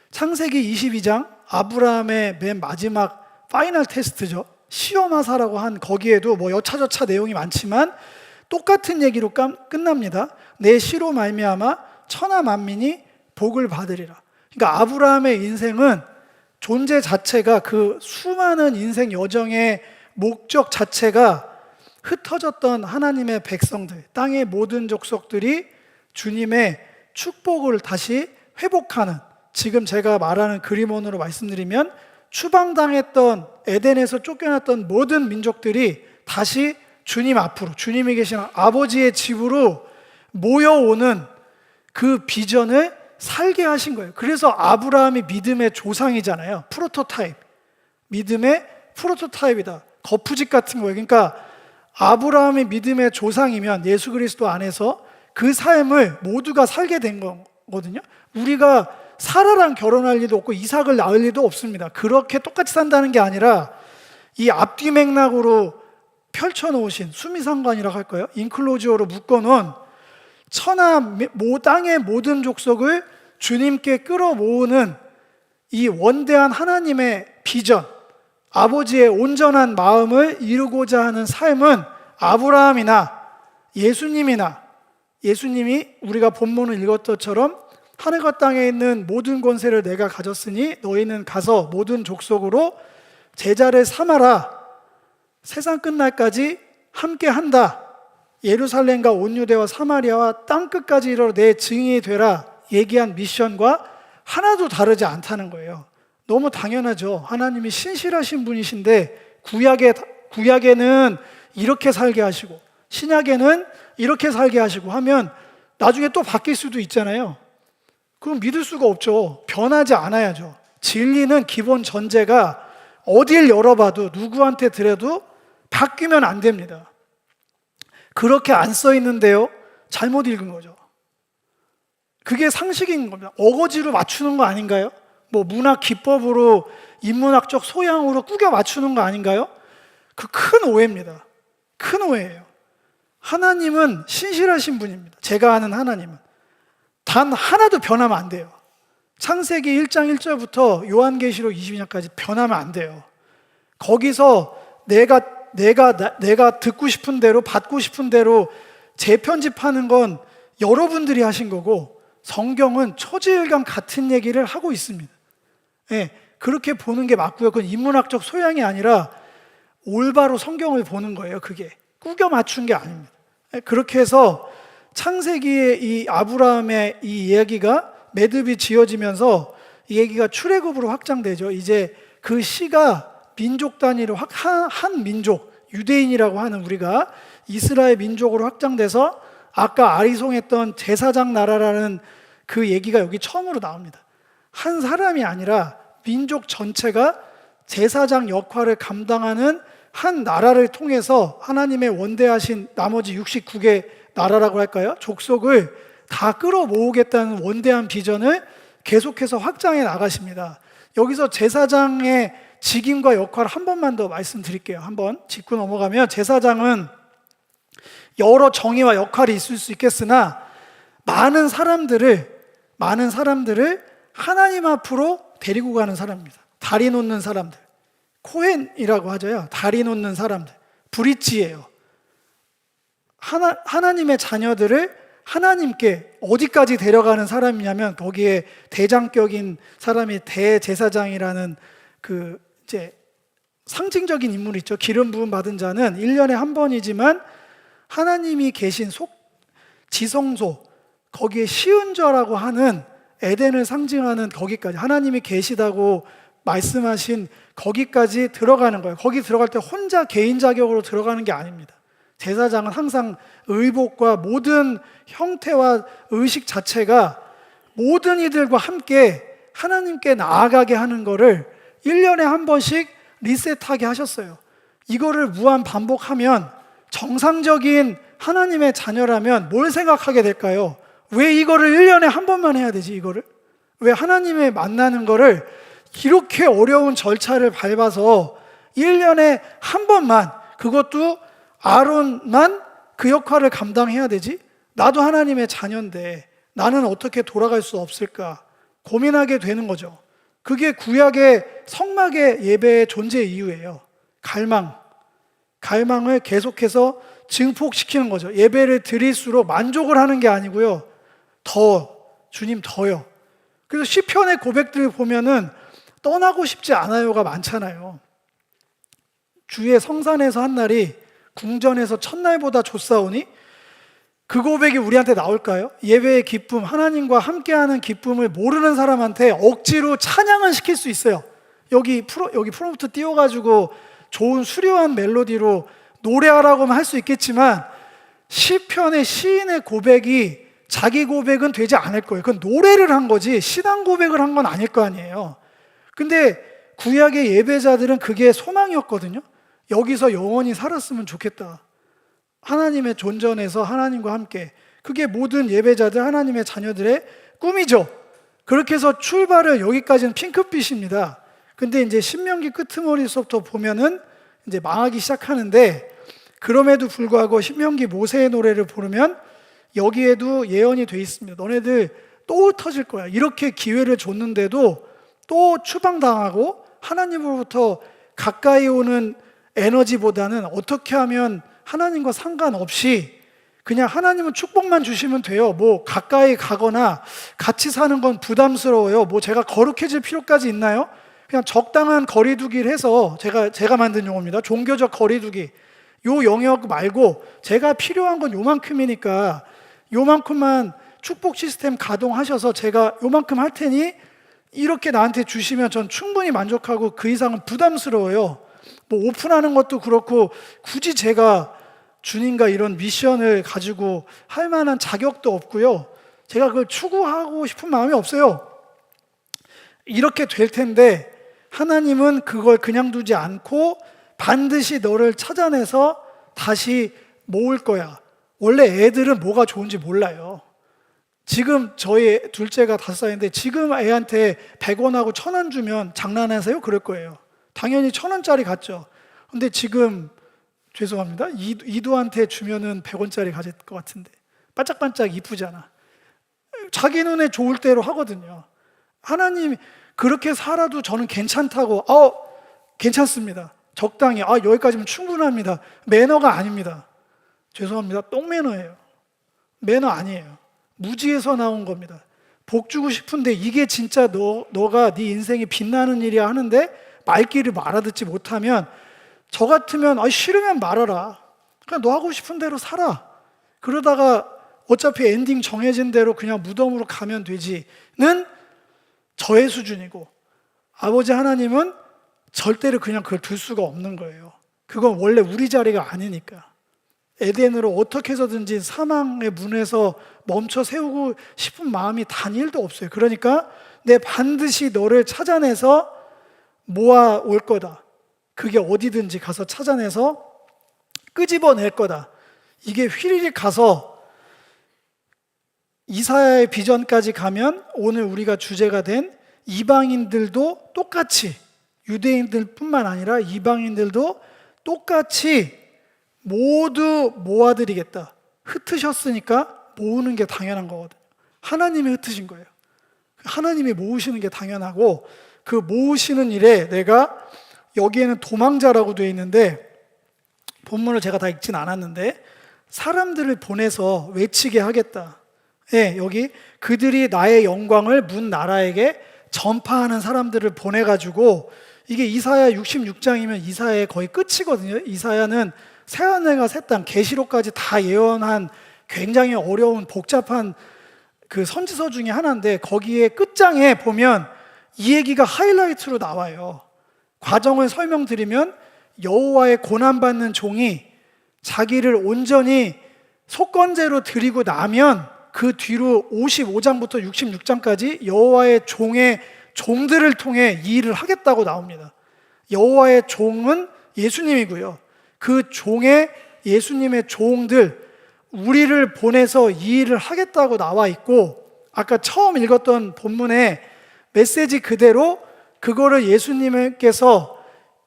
창세기 22장, 아브라함의 맨 마지막 파이널 테스트죠. 시험하사라고 한, 거기에도 여차저차 내용이 많지만 똑같은 얘기로 끝납니다. 내 씨로 말미암아 천하 만민이 복을 받으리라. 그러니까 아브라함의 인생은 존재 자체가, 그 수많은 인생 여정의 목적 자체가 흩어졌던 하나님의 백성들, 땅의 모든 족속들이 주님의 축복을 다시 회복하는, 지금 제가 말하는 그림원으로 말씀드리면 추방당했던, 에덴에서 쫓겨났던 모든 민족들이 다시 주님 앞으로, 주님이 계신 아버지의 집으로 모여오는 그 비전을 살게 하신 거예요. 그래서 아브라함이 믿음의 조상이잖아요. 프로토타입. 믿음의 프로토타입이다. 거푸집 같은 거예요. 그러니까 아브라함이 믿음의 조상이면 예수 그리스도 안에서 그 삶을 모두가 살게 된 거거든요. 우리가 사라랑 결혼할 리도 없고 이삭을 낳을 리도 없습니다. 그렇게 똑같이 산다는 게 아니라 이 앞뒤 맥락으로 펼쳐놓으신, 수미상관이라고 할까요? 인클로지오로 묶어놓은 땅의 모든 족속을 주님께 끌어모으는 이 원대한 하나님의 비전, 아버지의 온전한 마음을 이루고자 하는 삶은 아브라함이나 예수님이 우리가 본문을 읽었던 것처럼 하늘과 땅에 있는 모든 권세를 내가 가졌으니 너희는 가서 모든 족속으로 제자를 삼아라. 세상 끝날까지 함께 한다. 예루살렘과 온 유대와 사마리아와 땅끝까지 이르러 내 증인이 되라 얘기한 미션과 하나도 다르지 않다는 거예요. 너무 당연하죠. 하나님이 신실하신 분이신데 구약에는 이렇게 살게 하시고 신약에는 이렇게 살게 하시고 하면 나중에 또 바뀔 수도 있잖아요. 그럼 믿을 수가 없죠. 변하지 않아야죠. 진리는 기본 전제가 어딜 열어봐도 누구한테 드려도 바뀌면 안 됩니다. 그렇게 안 써 있는데요, 잘못 읽은 거죠. 그게 상식인 겁니다. 어거지로 맞추는 거 아닌가요? 뭐 문학 기법으로 인문학적 소양으로 꾸겨 맞추는 거 아닌가요? 그 큰 오해입니다. 큰 오해예요. 하나님은 신실하신 분입니다. 제가 아는 하나님은 단 하나도 변하면 안 돼요. 창세기 1장 1절부터 요한계시록 22장까지 변하면 안 돼요. 거기서 내가 듣고 싶은 대로 받고 싶은 대로 재편집하는 건 여러분들이 하신 거고, 성경은 초지일관 같은 얘기를 하고 있습니다. 예, 그렇게 보는 게 맞고요. 그건 인문학적 소양이 아니라 올바로 성경을 보는 거예요. 그게 꾸겨 맞춘 게 아닙니다. 예, 그렇게 해서 창세기의 이 아브라함의 이 이야기가 매듭이 지어지면서 이 얘기가 출애굽으로 확장되죠. 이제 그 시가 민족 단위로 한 민족, 유대인이라고 하는 우리가 이스라엘 민족으로 확장돼서 아까 아리송했던 제사장 나라라는 그 얘기가 여기 처음으로 나옵니다. 한 사람이 아니라 민족 전체가 제사장 역할을 감당하는 한 나라를 통해서 하나님의 원대하신 나머지 69개 나라라고 할까요? 족속을 다 끌어모으겠다는 원대한 비전을 계속해서 확장해 나가십니다. 여기서 제사장의 직임과 역할을 한 번만 더 말씀드릴게요. 한번 짚고 넘어가면, 제사장은 여러 정의와 역할이 있을 수 있겠으나 많은 사람들을 하나님 앞으로 데리고 가는 사람입니다. 다리 놓는 사람들, 코헨이라고 하죠. 다리 놓는 사람들, 브릿지예요. 하나님의 자녀들을 하나님께 어디까지 데려가는 사람이냐면, 거기에 대장격인 사람이 대제사장이라는 그 이제 상징적인 인물이 있죠. 기름 부음 받은 자는 1년에 한 번이지만 하나님이 계신 지성소, 거기에 시은좌라고 하는 에덴을 상징하는 거기까지, 하나님이 계시다고 말씀하신 거기까지 들어가는 거예요. 거기 들어갈 때 혼자 개인 자격으로 들어가는 게 아닙니다. 제사장은 항상 의복과 모든 형태와 의식 자체가 모든 이들과 함께 하나님께 나아가게 하는 거를 1년에 한 번씩 리셋하게 하셨어요. 이거를 무한 반복하면 정상적인 하나님의 자녀라면 뭘 생각하게 될까요? 왜 이거를 1년에 한 번만 해야 되지? 이거를 왜 하나님의 만나는 거를 이렇게 어려운 절차를 밟아서 1년에 한 번만, 그것도 아론만 그 역할을 감당해야 되지? 나도 하나님의 자녀인데 나는 어떻게 돌아갈 수 없을까 고민하게 되는 거죠. 그게 구약의 성막의 예배의 존재 이유예요. 갈망을 계속해서 증폭시키는 거죠. 예배를 드릴수록 만족을 하는 게 아니고요, 주님 더요. 그래서 시편의 고백들 보면은 떠나고 싶지 않아요가 많잖아요. 주의 성산에서 한 날이 궁전에서 첫날보다 좋사오니, 그 고백이 우리한테 나올까요? 예배의 기쁨, 하나님과 함께하는 기쁨을 모르는 사람한테 억지로 찬양은 시킬 수 있어요. 여기 프롬프트 띄워가지고 좋은 수려한 멜로디로 노래하라고만 할 수 있겠지만, 시편의 시인의 고백이 자기 고백은 되지 않을 거예요. 그건 노래를 한 거지 신앙 고백을 한 건 아닐 거 아니에요. 근데 구약의 예배자들은 그게 소망이었거든요. 여기서 영원히 살았으면 좋겠다. 하나님의 존전에서 하나님과 함께. 그게 모든 예배자들, 하나님의 자녀들의 꿈이죠. 그렇게 해서 출발을 여기까지는 핑크빛입니다. 근데 이제 신명기 끄트머리서부터 보면은 이제 망하기 시작하는데, 그럼에도 불구하고 신명기 모세의 노래를 부르면 여기에도 예언이 돼 있습니다. 너네들 또 흩어질 거야. 이렇게 기회를 줬는데도 또 추방당하고, 하나님으로부터 가까이 오는 에너지보다는 어떻게 하면 하나님과 상관없이 그냥 하나님은 축복만 주시면 돼요. 뭐 가까이 가거나 같이 사는 건 부담스러워요. 뭐 제가 거룩해질 필요까지 있나요? 그냥 적당한 거리두기를 해서, 제가 만든 용어입니다. 종교적 거리두기. 요 영역 말고 제가 필요한 건 요만큼이니까 요만큼만 축복 시스템 가동하셔서 제가 요만큼 할 테니 이렇게 나한테 주시면 전 충분히 만족하고 그 이상은 부담스러워요. 뭐 오픈하는 것도 그렇고 굳이 제가 주님과 이런 미션을 가지고 할 만한 자격도 없고요. 제가 그걸 추구하고 싶은 마음이 없어요. 이렇게 될 텐데 하나님은 그걸 그냥 두지 않고 반드시 너를 찾아내서 다시 모을 거야. 원래 애들은 뭐가 좋은지 몰라요. 지금 저희 둘째가 5살인데 지금 애한테 100원하고 1000원 주면 장난하세요? 그럴 거예요. 당연히 1000원짜리 같죠. 근데 지금 죄송합니다. 이두한테 주면은 100원짜리 가질 것 같은데 반짝반짝 이쁘잖아. 자기 눈에 좋을 대로 하거든요. 하나님 그렇게 살아도 저는 괜찮다고 괜찮습니다. 적당히 여기까지면 충분합니다. 매너가 아닙니다. 죄송합니다. 똥매너예요. 매너 아니에요. 무지에서 나온 겁니다. 복 주고 싶은데 이게 진짜 너가 네 인생이 빛나는 일이야 하는데 말귀를 알아듣지 못하면 저 같으면 싫으면 말아라. 그냥 너 하고 싶은 대로 살아. 그러다가 어차피 엔딩 정해진 대로 그냥 무덤으로 가면 되지는 저의 수준이고 아버지 하나님은 절대로 그냥 그걸 둘 수가 없는 거예요. 그건 원래 우리 자리가 아니니까. 에덴으로 어떻게 해서든지 사망의 문에서 멈춰 세우고 싶은 마음이 단 1도 없어요. 그러니까 내 반드시 너를 찾아내서 모아올 거다. 그게 어디든지 가서 찾아내서 끄집어낼 거다. 이게 휘리릭 가서 이사야의 비전까지 가면 오늘 우리가 주제가 된 이방인들도 똑같이 유대인들뿐만 아니라 이방인들도 똑같이 모두 모아드리겠다. 흩으셨으니까 모으는 게 당연한 거거든요. 하나님이 흩으신 거예요. 하나님이 모으시는 게 당연하고 그 모으시는 일에 내가 여기에는 도망자라고 되어 있는데 본문을 제가 다 읽진 않았는데 사람들을 보내서 외치게 하겠다. 여기 그들이 나의 영광을 문 나라에게 전파하는 사람들을 보내가지고 이게 이사야 66장이면 이사야의 거의 끝이거든요. 이사야는 새하늘과 새 땅, 계시록까지 다 예언한 굉장히 어려운 복잡한 그 선지서 중에 하나인데 거기에 끝장에 보면 이 얘기가 하이라이트로 나와요. 과정을 설명드리면 여호와의 고난받는 종이 자기를 온전히 속건제로 드리고 나면 그 뒤로 55장부터 66장까지 여호와의 종의 종들을 통해 이 일을 하겠다고 나옵니다. 여호와의 종은 예수님이고요. 그 종의 예수님의 종들 우리를 보내서 이 일을 하겠다고 나와 있고 아까 처음 읽었던 본문의 메시지 그대로 그거를 예수님께서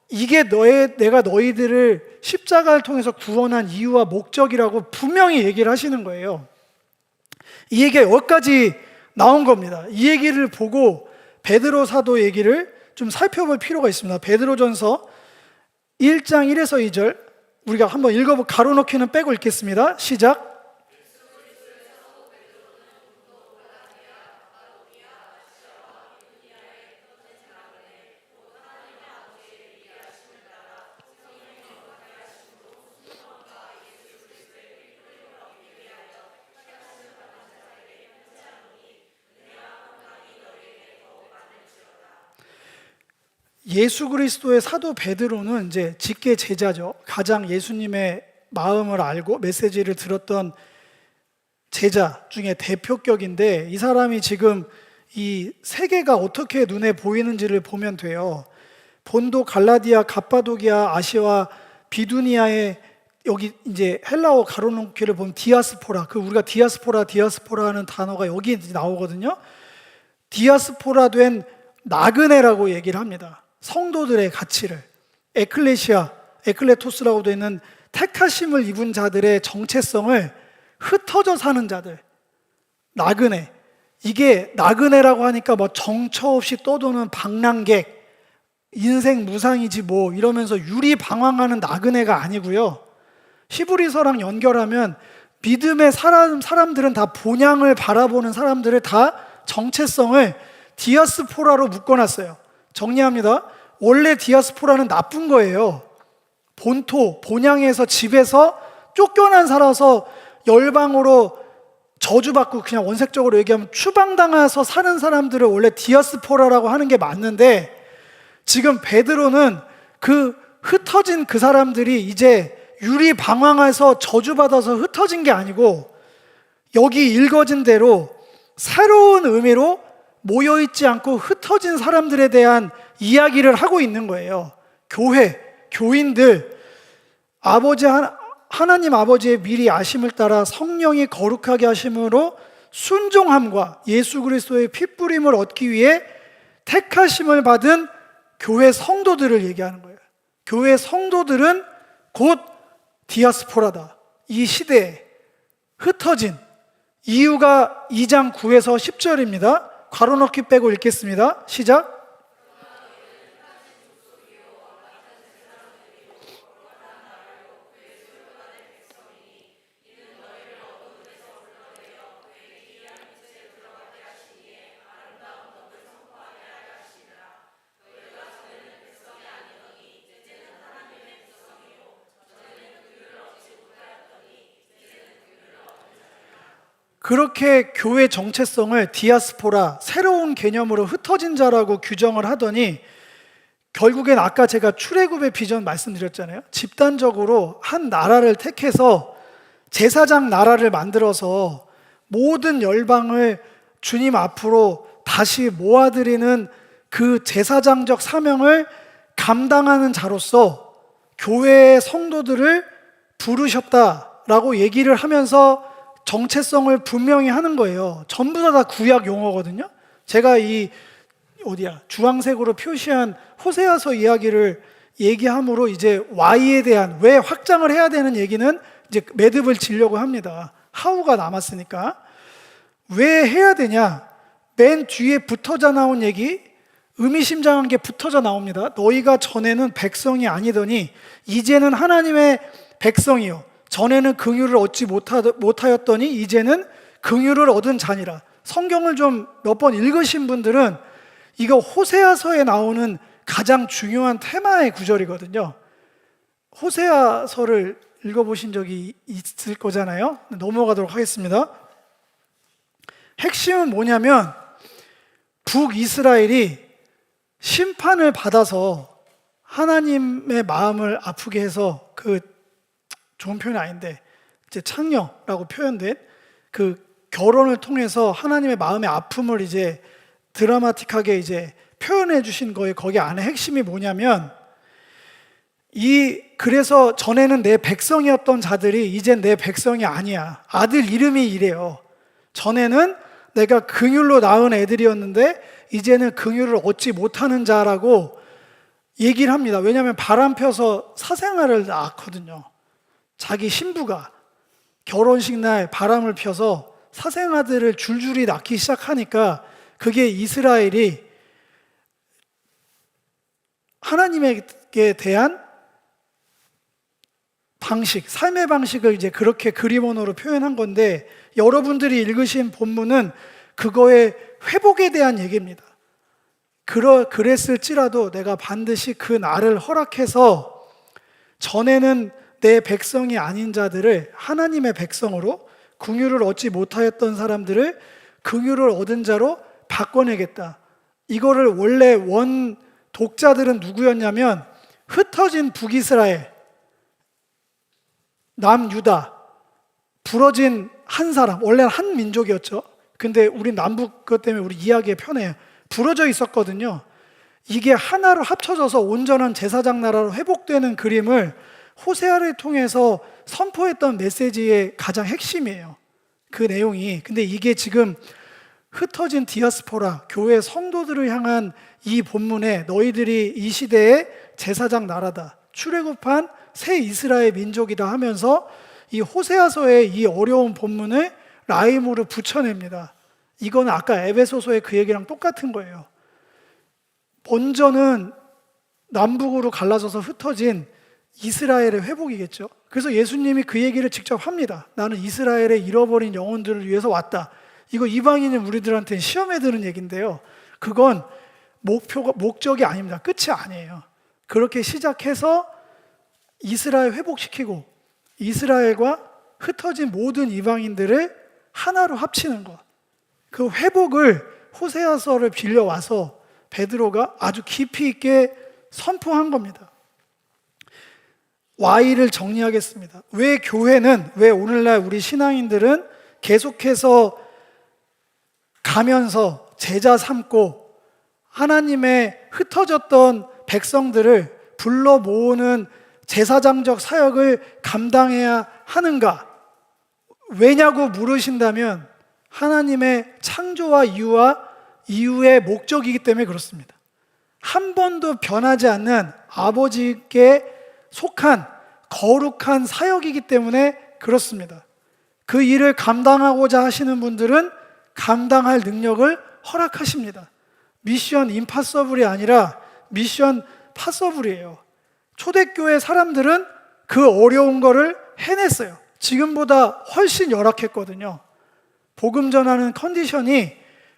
이게 내가 너희들을 십자가를 통해서 구원한 이유와 목적이라고 분명히 얘기를 하시는 거예요. 이 얘기가 여기까지 나온 겁니다. 이 얘기를 보고 베드로 사도 얘기를 좀 살펴볼 필요가 있습니다. 베드로전서 1장 1에서 2절 우리가 한번 읽어보고 가로놓기는 빼고 읽겠습니다. 시작. 예수 그리스도의 사도 베드로는 이제 직계 제자죠. 가장 예수님의 마음을 알고 메시지를 들었던 제자 중에 대표격인데 이 사람이 지금 이 세계가 어떻게 눈에 보이는지를 보면 돼요. 본도, 갈라디아, 갑바도기아, 아시아, 비두니아의 여기 이제 헬라어 가로놓기를 보면 디아스포라, 그 우리가 디아스포라하는 단어가 여기 나오거든요. 디아스포라 된 나그네라고 얘기를 합니다. 성도들의 가치를 에클레시아, 에클레토스라고 되어 있는 택하심을 입은 자들의 정체성을 흩어져 사는 자들, 나그네. 이게 나그네라고 하니까 뭐 정처 없이 떠도는 방랑객, 인생 무상이지 뭐 이러면서 유리방황하는 나그네가 아니고요. 히브리서랑 연결하면 믿음의 사람들은 다 본향을 바라보는 사람들을 다 정체성을 디아스포라로 묶어놨어요. 정리합니다. 원래 디아스포라는 나쁜 거예요. 본토, 본향에서 집에서 쫓겨난 살아서 열방으로 저주받고 그냥 원색적으로 얘기하면 추방당해서 사는 사람들을 원래 디아스포라라고 하는 게 맞는데 지금 베드로는 그 흩어진 그 사람들이 이제 유리방황해서 저주받아서 흩어진 게 아니고 여기 읽어진 대로 새로운 의미로 모여있지 않고 흩어진 사람들에 대한 이야기를 하고 있는 거예요. 교회, 교인들, 하나님 아버지의 미리 아심을 따라 성령이 거룩하게 하심으로 순종함과 예수 그리스도의 핏부림을 얻기 위해 택하심을 받은 교회 성도들을 얘기하는 거예요. 교회 성도들은 곧 디아스포라다. 이 시대에 흩어진 이유가 2장 9에서 10절입니다. 괄호 넣기 빼고 읽겠습니다. 시작. 그렇게 교회 정체성을 디아스포라, 새로운 개념으로 흩어진 자라고 규정을 하더니 결국엔 아까 제가 출애굽의 비전 말씀드렸잖아요. 집단적으로 한 나라를 택해서 제사장 나라를 만들어서 모든 열방을 주님 앞으로 다시 모아드리는 그 제사장적 사명을 감당하는 자로서 교회의 성도들을 부르셨다라고 얘기를 하면서 정체성을 분명히 하는 거예요. 전부 다 구약 용어거든요. 제가 주황색으로 표시한 호세아서 이야기를 얘기함으로 이제 Y에 대한 왜 확장을 해야 되는 얘기는 이제 매듭을 지려고 합니다. 하우가 남았으니까. 왜 해야 되냐? 맨 뒤에 붙어져 나온 얘기, 의미심장한 게 붙어져 나옵니다. 너희가 전에는 백성이 아니더니 이제는 하나님의 백성이요. 전에는 긍휼을 얻지 못하였더니 이제는 긍휼을 얻은 자니라. 성경을 좀 몇 번 읽으신 분들은 이거 호세아서에 나오는 가장 중요한 테마의 구절이거든요. 호세아서를 읽어보신 적이 있을 거잖아요. 넘어가도록 하겠습니다. 핵심은 뭐냐면 북이스라엘이 심판을 받아서 하나님의 마음을 아프게 해서 좋은 표현이 아닌데 이제 창녀라고 표현된 그 결혼을 통해서 하나님의 마음의 아픔을 이제 드라마틱하게 이제 표현해 주신 거예요. 거기 안에 핵심이 뭐냐면 그래서 전에는 내 백성이었던 자들이 이젠 내 백성이 아니야. 아들 이름이 이래요. 전에는 내가 긍휼로 낳은 애들이었는데 이제는 긍휼을 얻지 못하는 자라고 얘기를 합니다. 왜냐하면 바람 펴서 사생아를 낳았거든요. 자기 신부가 결혼식 날 바람을 펴서 사생아들을 줄줄이 낳기 시작하니까 그게 이스라엘이 하나님에게 대한 방식, 삶의 방식을 이제 그렇게 그림 언어로 표현한 건데 여러분들이 읽으신 본문은 그거의 회복에 대한 얘기입니다. 그랬을지라도 내가 반드시 그 날을 허락해서 전에는 내 백성이 아닌 자들을 하나님의 백성으로 긍휼을 얻지 못하였던 사람들을 긍휼을 얻은 자로 바꿔내겠다. 이거를 원래 원 독자들은 누구였냐면 흩어진 북이스라엘, 남유다, 부러진 한 사람, 원래는 한 민족이었죠. 근데 우리 남북 것 때문에 우리 이야기에 편해요. 부러져 있었거든요. 이게 하나로 합쳐져서 온전한 제사장 나라로 회복되는 그림을 호세아를 통해서 선포했던 메시지의 가장 핵심이에요. 그 내용이. 근데 이게 지금 흩어진 디아스포라, 교회 성도들을 향한 이 본문에 너희들이 이 시대의 제사장 나라다, 출애굽한 새 이스라엘 민족이다 하면서 이 호세아서의 이 어려운 본문을 라임으로 붙여냅니다. 이건 아까 에베소서의 그 얘기랑 똑같은 거예요. 먼저는 남북으로 갈라져서 흩어진 이스라엘의 회복이겠죠. 그래서 예수님이 그 얘기를 직접 합니다. 나는 이스라엘의 잃어버린 영혼들을 위해서 왔다. 이거 이방인인 우리들한테는 시험에 드는 얘기인데요. 그건 목적이 아닙니다. 끝이 아니에요. 그렇게 시작해서 이스라엘 회복시키고 이스라엘과 흩어진 모든 이방인들을 하나로 합치는 것. 그 회복을 호세아서를 빌려와서 베드로가 아주 깊이 있게 선포한 겁니다. Y를 정리하겠습니다. 왜 오늘날 우리 신앙인들은 계속해서 가면서 제자 삼고 하나님의 흩어졌던 백성들을 불러 모으는 제사장적 사역을 감당해야 하는가? 왜냐고 물으신다면 하나님의 창조와 이유의 목적이기 때문에 그렇습니다. 한 번도 변하지 않는 아버지께 속한 거룩한 사역이기 때문에 그렇습니다. 그 일을 감당하고자 하시는 분들은 감당할 능력을 허락하십니다. 미션 임파서블이 아니라 미션 파서블이에요. 초대교회 사람들은 그 어려운 거를 해냈어요. 지금보다 훨씬 열악했거든요. 복음 전하는 컨디션이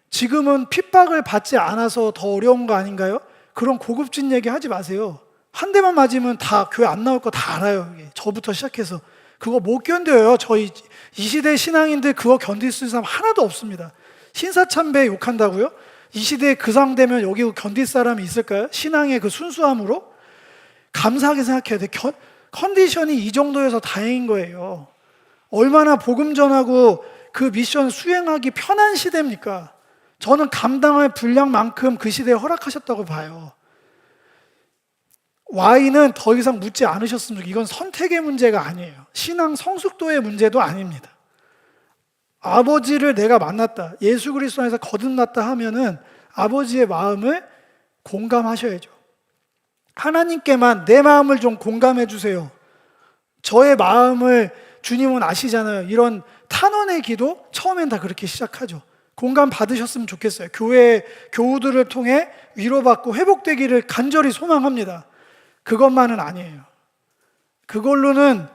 지금은 핍박을 받지 않아서 더 어려운 거 아닌가요? 그런 고급진 얘기 하지 마세요. 한 대만 맞으면 다 교회 안 나올 거 다 알아요. 저부터 시작해서 그거 못 견뎌요. 저희 이 시대 신앙인들 그거 견딜 수 있는 사람 하나도 없습니다. 신사참배 욕한다고요? 이 시대에 그 상되면 여기 견딜 사람이 있을까요? 신앙의 그 순수함으로? 감사하게 생각해야 돼. 컨디션이 이 정도여서 다행인 거예요. 얼마나 복음 전하고 그 미션 수행하기 편한 시대입니까? 저는 감당할 분량만큼 그 시대에 허락하셨다고 봐요. Y는 더 이상 묻지 않으셨으면 좋겠어요. 이건 선택의 문제가 아니에요. 신앙 성숙도의 문제도 아닙니다. 아버지를 내가 만났다, 예수 그리스도 안에서 거듭났다 하면은 아버지의 마음을 공감하셔야죠. 하나님께만 내 마음을 좀 공감해 주세요. 저의 마음을 주님은 아시잖아요. 이런 탄원의 기도 처음엔 다 그렇게 시작하죠. 공감 받으셨으면 좋겠어요. 교회 교우들을 통해 위로받고 회복되기를 간절히 소망합니다. 그것만은 아니에요. 그걸로는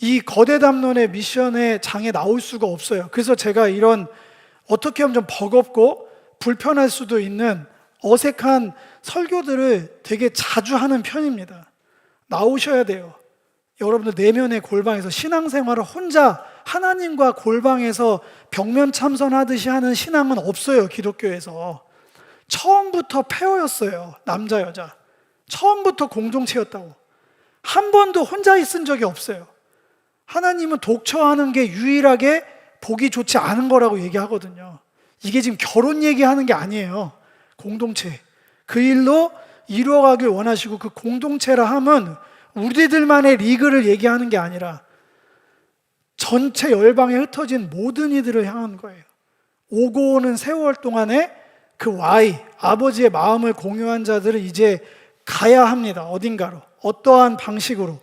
이 거대 담론의 미션의 장에 나올 수가 없어요. 그래서 제가 이런 어떻게 하면 좀 버겁고 불편할 수도 있는 어색한 설교들을 되게 자주 하는 편입니다. 나오셔야 돼요. 여러분들 내면의 골방에서 신앙생활을 혼자 하나님과 골방에서 벽면 참선하듯이 하는 신앙은 없어요. 기독교에서 처음부터 페어였어요. 남자 여자 처음부터 공동체였다고. 한 번도 혼자 있은 적이 없어요. 하나님은 독처하는 게 유일하게 보기 좋지 않은 거라고 얘기하거든요. 이게 지금 결혼 얘기하는 게 아니에요. 공동체 그 일로 이루어가길 원하시고, 그 공동체라 함은 우리들만의 리그를 얘기하는 게 아니라 전체 열방에 흩어진 모든 이들을 향한 거예요. 오고 오는 세월 동안에 그 Y, 아버지의 마음을 공유한 자들은 이제 가야 합니다. 어딘가로, 어떠한 방식으로.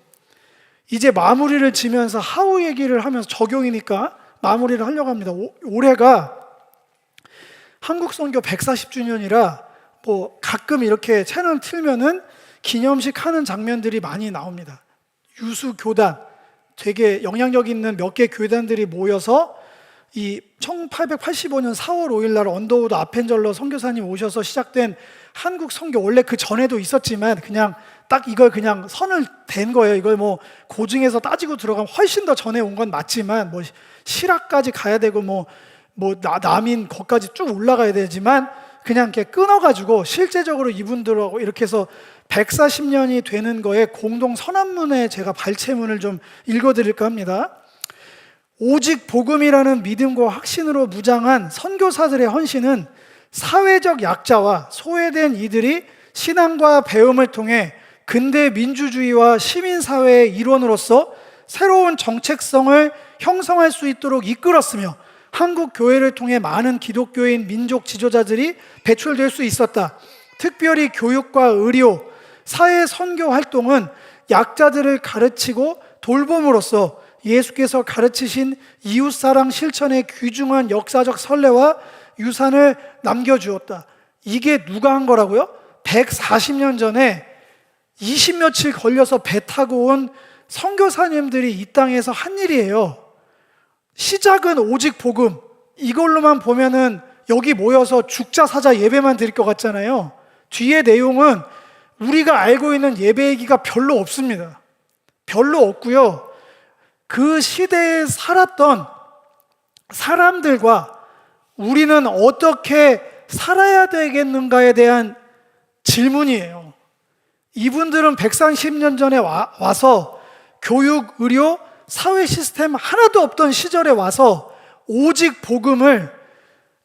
이제 마무리를 지면서 하우 얘기를 하면서 적용이니까 마무리를 하려고 합니다. 올해가 한국 선교 140주년이라 뭐 가끔 이렇게 채널 틀면은 기념식 하는 장면들이 많이 나옵니다. 유수 교단, 되게 영향력 있는 몇 개 교단들이 모여서 이 1885년 4월 5일 날 언더우드 아펜젤러 선교사님 오셔서 시작된 한국 선교, 원래 그 전에도 있었지만 그냥 딱 이걸 그냥 선을 댄 거예요. 이걸 뭐 고증해서 따지고 들어가면 훨씬 더 전에 온 건 맞지만 뭐 실학까지 가야 되고 뭐 남인 거기까지 쭉 올라가야 되지만 그냥 이렇게 끊어가지고 실제적으로 이분들하고 이렇게 해서 140년이 되는 거에 공동 선언문에 제가 발췌문을 좀 읽어드릴까 합니다. 오직 복음이라는 믿음과 확신으로 무장한 선교사들의 헌신은 사회적 약자와 소외된 이들이 신앙과 배움을 통해 근대 민주주의와 시민사회의 일원으로서 새로운 정체성을 형성할 수 있도록 이끌었으며, 한국 교회를 통해 많은 기독교인 민족 지도자들이 배출될 수 있었다. 특별히 교육과 의료, 사회 선교 활동은 약자들을 가르치고 돌봄으로써 예수께서 가르치신 이웃사랑 실천의 귀중한 역사적 선례와 유산을 남겨주었다. 이게 누가 한 거라고요? 140년 전에 20며칠 걸려서 배 타고 온 선교사님들이 이 땅에서 한 일이에요. 시작은 오직 복음, 이걸로만 보면은 여기 모여서 죽자 사자 예배만 드릴 것 같잖아요. 뒤에 내용은 우리가 알고 있는 예배 얘기가 별로 없습니다. 별로 없고요. 그 시대에 살았던 사람들과 우리는 어떻게 살아야 되겠는가에 대한 질문이에요. 이분들은 130년 전에 와서 교육, 의료, 사회 시스템 하나도 없던 시절에 와서 오직 복음을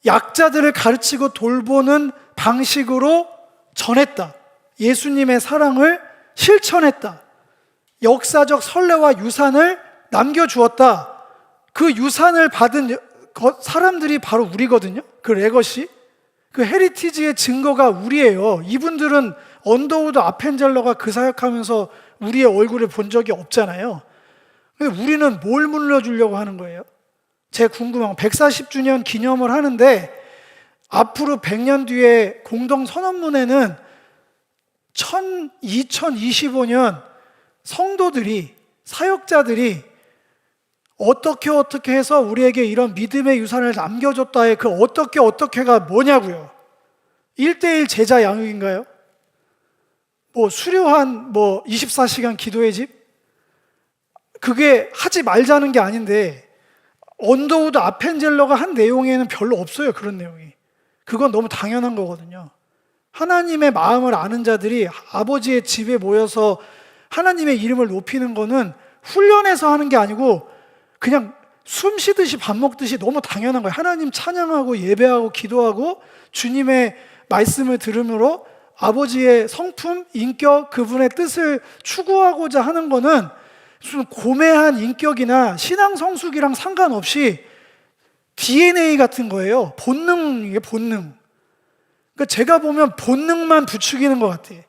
약자들을 가르치고 돌보는 방식으로 전했다. 예수님의 사랑을 실천했다. 역사적 선례와 유산을 남겨주었다. 그 유산을 받은 사람들이 바로 우리거든요. 그 레거시, 그 헤리티지의 증거가 우리예요. 이분들은 언더우드 아펜젤러가 그 사역하면서 우리의 얼굴을 본 적이 없잖아요. 근데 우리는 뭘 물려주려고 하는 거예요? 제 궁금한 건 140주년 기념을 하는데 앞으로 100년 뒤에 공동선언문에는 2025년 성도들이, 사역자들이 어떻게 해서 우리에게 이런 믿음의 유산을 남겨줬다의 그 어떻게가 뭐냐고요. 1:1 제자 양육인가요? 수료한 24시간 기도의 집? 그게 하지 말자는 게 아닌데 언더우드 아펜젤러가 한 내용에는 별로 없어요. 그런 내용이. 그건 너무 당연한 거거든요. 하나님의 마음을 아는 자들이 아버지의 집에 모여서 하나님의 이름을 높이는 거는 훈련해서 하는 게 아니고 그냥 숨 쉬듯이 밥 먹듯이 너무 당연한 거예요. 하나님 찬양하고 예배하고 기도하고 주님의 말씀을 들음으로 아버지의 성품, 인격, 그분의 뜻을 추구하고자 하는 거는 무슨 고매한 인격이나 신앙 성숙이랑 상관없이 DNA 같은 거예요. 본능이에요, 본능. 그러니까 제가 보면 본능만 부추기는 것 같아요.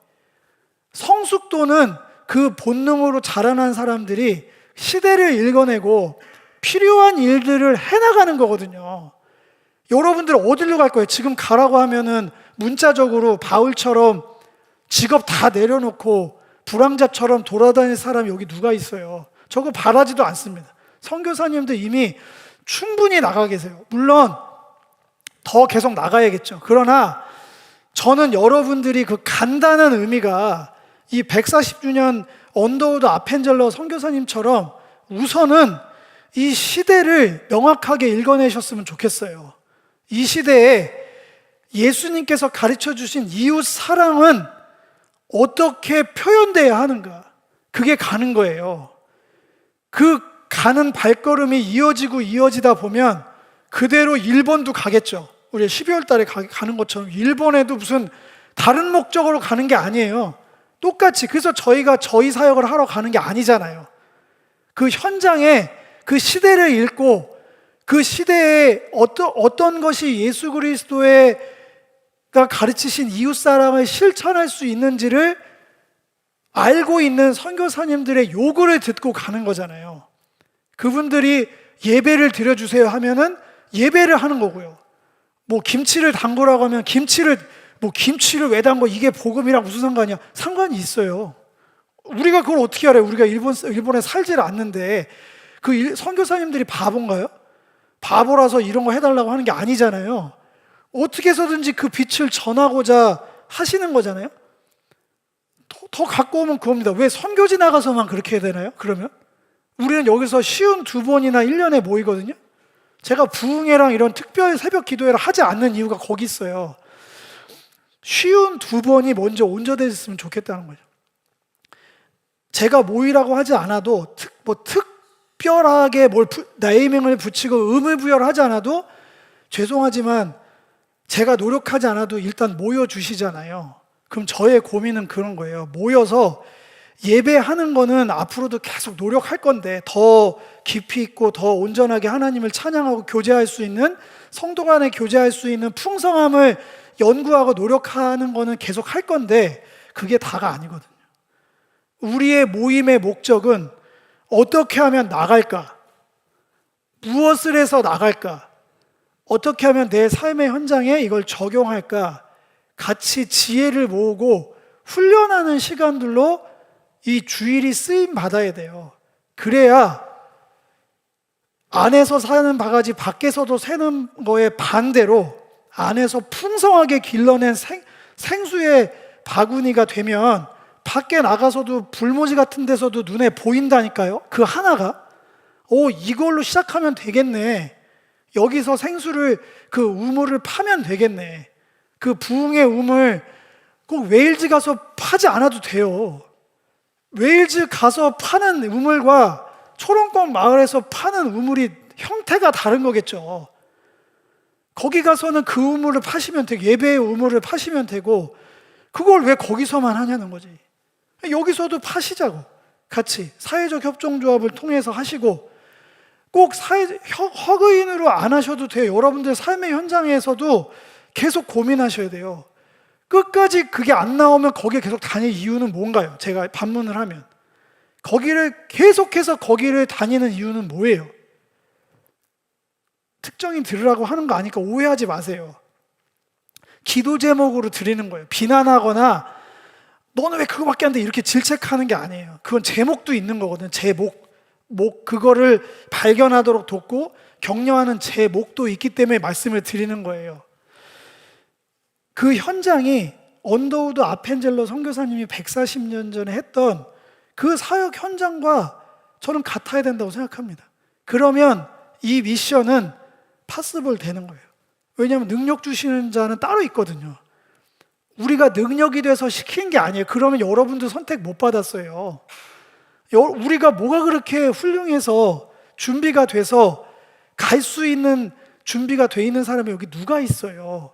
성숙도는 그 본능으로 자라난 사람들이 시대를 읽어내고 필요한 일들을 해나가는 거거든요. 여러분들 어디로 갈 거예요? 지금 가라고 하면은 문자적으로 바울처럼 직업 다 내려놓고 불황자처럼 돌아다닐 사람이 여기 누가 있어요? 저거 바라지도 않습니다. 선교사님들 이미 충분히 나가 계세요. 물론 더 계속 나가야겠죠. 그러나 저는 여러분들이 그 간다는 의미가 이 140주년 언더우드 아펜젤러 선교사님처럼 우선은 이 시대를 명확하게 읽어내셨으면 좋겠어요. 이 시대에 예수님께서 가르쳐 주신 이웃 사랑은 어떻게 표현돼야 하는가? 그게 가는 거예요. 그 가는 발걸음이 이어지다 보면 그대로 일본도 가겠죠. 우리 12월 달에 가는 것처럼 일본에도 무슨 다른 목적으로 가는 게 아니에요. 똑같이. 그래서 저희가 저희 사역을 하러 가는 게 아니잖아요. 그 현장에 그 시대를 읽고 그 시대에 어떤 것이 예수 그리스도가 가르치신 이웃사랑을 실천할 수 있는지를 알고 있는 선교사님들의 요구를 듣고 가는 거잖아요. 그분들이 예배를 드려주세요 하면은 예배를 하는 거고요. 김치를 담그라고 하면 김치를 왜 담궈? 이게 복음이랑 무슨 상관이야? 상관이 있어요. 우리가 그걸 어떻게 알아요? 우리가 일본에 살질 않는데 그 선교사님들이 바본가요? 바보라서 이런 거 해달라고 하는 게 아니잖아요. 어떻게 해서든지 그 빛을 전하고자 하시는 거잖아요. 더 갖고 오면 그겁니다. 왜 선교지 나가서만 그렇게 해야 되나요? 그러면 우리는 여기서 쉬운 2번이나 1년에 모이거든요. 제가 부흥회랑 이런 특별 새벽 기도회를 하지 않는 이유가 거기 있어요. 쉬운 2번이 먼저 온전해졌으면 좋겠다는 거죠. 제가 모이라고 하지 않아도 특별하게 네이밍을 붙이고 의무 부여를 하지 않아도 죄송하지만 제가 노력하지 않아도 일단 모여주시잖아요. 그럼 저의 고민은 그런 거예요. 모여서 예배하는 거는 앞으로도 계속 노력할 건데 더 깊이 있고 더 온전하게 하나님을 찬양하고 교제할 수 있는, 성도 간에 교제할 수 있는 풍성함을 연구하고 노력하는 거는 계속 할 건데 그게 다가 아니거든요. 우리의 모임의 목적은 어떻게 하면 나갈까? 무엇을 해서 나갈까? 어떻게 하면 내 삶의 현장에 이걸 적용할까? 같이 지혜를 모으고 훈련하는 시간들로 이 주일이 쓰임 받아야 돼요. 그래야 안에서 사는 바가지 밖에서도 새는 거에 반대로 안에서 풍성하게 길러낸 생수의 바구니가 되면 밖에 나가서도 불모지 같은 데서도 눈에 보인다니까요. 그 하나가 이걸로 시작하면 되겠네. 여기서 생수를 그 우물을 파면 되겠네. 그 부흥의 우물 꼭 웨일즈 가서 파지 않아도 돼요. 웨일즈 가서 파는 우물과 초롱권 마을에서 파는 우물이 형태가 다른 거겠죠. 거기 가서는 그 우물을 파시면 되고, 예배의 우물을 파시면 되고, 그걸 왜 거기서만 하냐는 거지. 여기서도 파시자고. 같이 사회적 협동조합을 통해서 하시고, 꼭 허그인으로 안 하셔도 돼요. 여러분들 삶의 현장에서도 계속 고민하셔야 돼요. 끝까지 그게 안 나오면 거기에 계속 다닐 이유는 뭔가요? 제가 반문을 하면 계속해서 거기를 다니는 이유는 뭐예요? 특정인 들으라고 하는 거 아니까 오해하지 마세요. 기도 제목으로 드리는 거예요. 비난하거나 너는 왜 그거밖에 안 돼? 이렇게 질책하는 게 아니에요. 그건 제목도 있는 거거든요. 제목. 그거를 발견하도록 돕고 격려하는 제목도 있기 때문에 말씀을 드리는 거예요. 그 현장이 언더우드 아펜젤러 선교사님이 140년 전에 했던 그 사역 현장과 저는 같아야 된다고 생각합니다. 그러면 이 미션은 파스블 되는 거예요. 왜냐하면 능력 주시는 자는 따로 있거든요. 우리가 능력이 돼서 시킨 게 아니에요. 그러면 여러분도 선택 못 받았어요. 우리가 뭐가 그렇게 훌륭해서 준비가 돼서 갈 수 있는 준비가 돼 있는 사람이 여기 누가 있어요?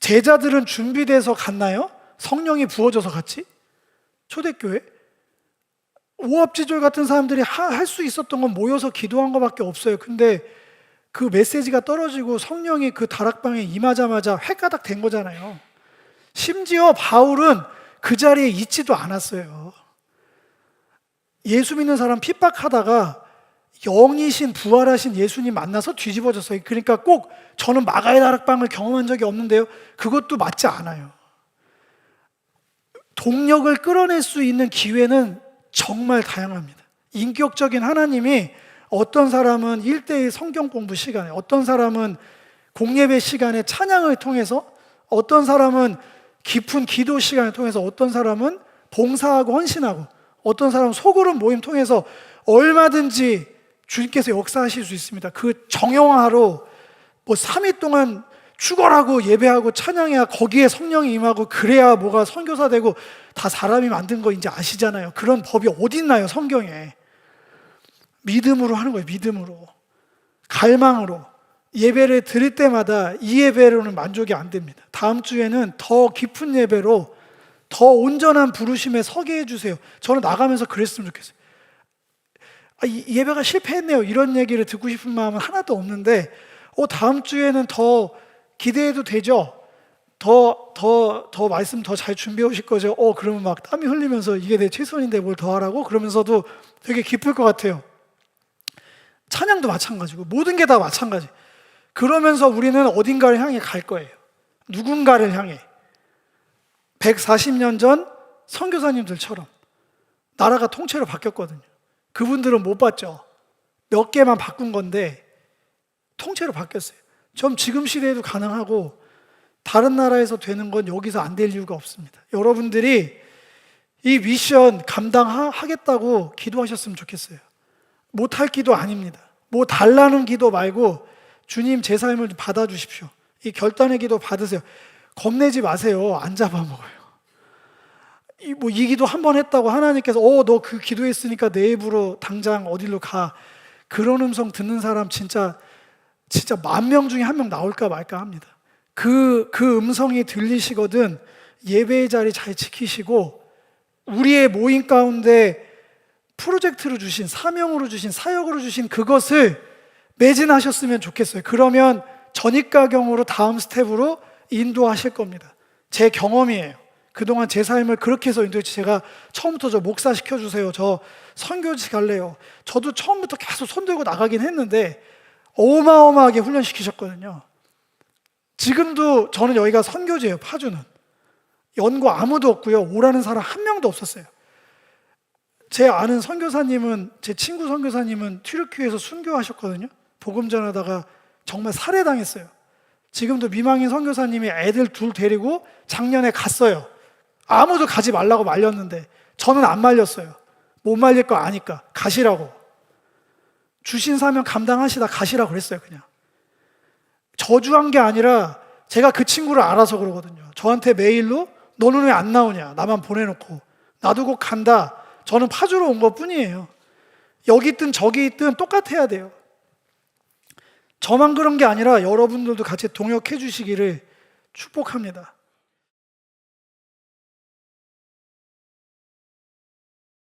제자들은 준비돼서 갔나요? 성령이 부어져서 갔지? 초대교회? 오합지졸 같은 사람들이 할 수 있었던 건 모여서 기도한 것밖에 없어요. 근데 그 메시지가 떨어지고 성령이 그 다락방에 임하자마자 획가닥 된 거잖아요. 심지어 바울은 그 자리에 있지도 않았어요. 예수 믿는 사람 핍박하다가 영이신 부활하신 예수님 만나서 뒤집어졌어요. 그러니까 꼭 저는 마가의 다락방을 경험한 적이 없는데요. 그것도 맞지 않아요. 동력을 끌어낼 수 있는 기회는 정말 다양합니다. 인격적인 하나님이 어떤 사람은 1:1 성경 공부 시간에, 어떤 사람은 공예배 시간에 찬양을 통해서, 어떤 사람은 깊은 기도 시간을 통해서, 어떤 사람은 봉사하고 헌신하고, 어떤 사람은 소그룹 모임 통해서 얼마든지 주님께서 역사하실 수 있습니다. 그 정형화로 3일 동안 죽어라고 예배하고 찬양해야 거기에 성령이 임하고 그래야 뭐가 선교사 되고 다 사람이 만든 거 이제 아시잖아요. 그런 법이 어디 있나요, 성경에. 믿음으로 하는 거예요. 믿음으로, 갈망으로. 예배를 드릴 때마다 이 예배로는 만족이 안 됩니다. 다음 주에는 더 깊은 예배로 더 온전한 부르심에 서게 해주세요. 저는 나가면서 그랬으면 좋겠어요. 이 예배가 실패했네요, 이런 얘기를 듣고 싶은 마음은 하나도 없는데, 다음 주에는 더 기대해도 되죠? 더 말씀 더 잘 준비해 오실 거죠? 그러면 막 땀이 흘리면서 이게 내 최선인데 뭘 더 하라고? 그러면서도 되게 기쁠 것 같아요. 찬양도 마찬가지고 모든 게 다 마찬가지. 그러면서 우리는 어딘가를 향해 갈 거예요. 누군가를 향해. 140년 전 선교사님들처럼 나라가 통째로 바뀌었거든요. 그분들은 못 봤죠. 몇 개만 바꾼 건데 통째로 바뀌었어요. 전 지금 시대에도 가능하고 다른 나라에서 되는 건 여기서 안 될 이유가 없습니다. 여러분들이 이 미션 감당하겠다고 기도하셨으면 좋겠어요. 못할 기도 아닙니다. 뭐 달라는 기도 말고 주님 제 삶을 받아주십시오. 이 결단의 기도 받으세요. 겁내지 마세요. 안 잡아먹어요. 이 기도 한 번 했다고 하나님께서 너 그 기도했으니까 내 입으로 당장 어디로 가. 그런 음성 듣는 사람 진짜 10,000명 중에 1명 나올까 말까 합니다. 그 음성이 들리시거든 예배의 자리 잘 지키시고 우리의 모임 가운데 프로젝트로 주신, 사명으로 주신, 사역으로 주신 그것을 매진하셨으면 좋겠어요. 그러면 전입가경으로 다음 스텝으로 인도하실 겁니다. 제 경험이에요. 그동안 제 삶을 그렇게 해서 인도했지. 제가 처음부터 저 목사 시켜주세요, 저 선교지 갈래요, 저도 처음부터 계속 손들고 나가긴 했는데 어마어마하게 훈련시키셨거든요. 지금도 저는 여기가 선교지예요. 파주는 연고 아무도 없고요, 오라는 사람 한 명도 없었어요. 제 아는 선교사님은, 제 친구 선교사님은 튀르키예에서 순교하셨거든요. 복음 전하다가 정말 살해당했어요. 지금도 미망인 선교사님이 애들 2 데리고 작년에 갔어요. 아무도 가지 말라고 말렸는데 저는 안 말렸어요. 못 말릴 거 아니까 가시라고. 주신 사명 감당하시다 가시라고 그랬어요. 그냥 저주한 게 아니라 제가 그 친구를 알아서 그러거든요. 저한테 메일로 너는 왜 안 나오냐, 나만 보내놓고. 나도 곧 간다. 저는 파주로 온 것 뿐이에요. 여기 있든 저기 있든 똑같아야 돼요. 저만 그런 게 아니라 여러분들도 같이 동역해 주시기를 축복합니다.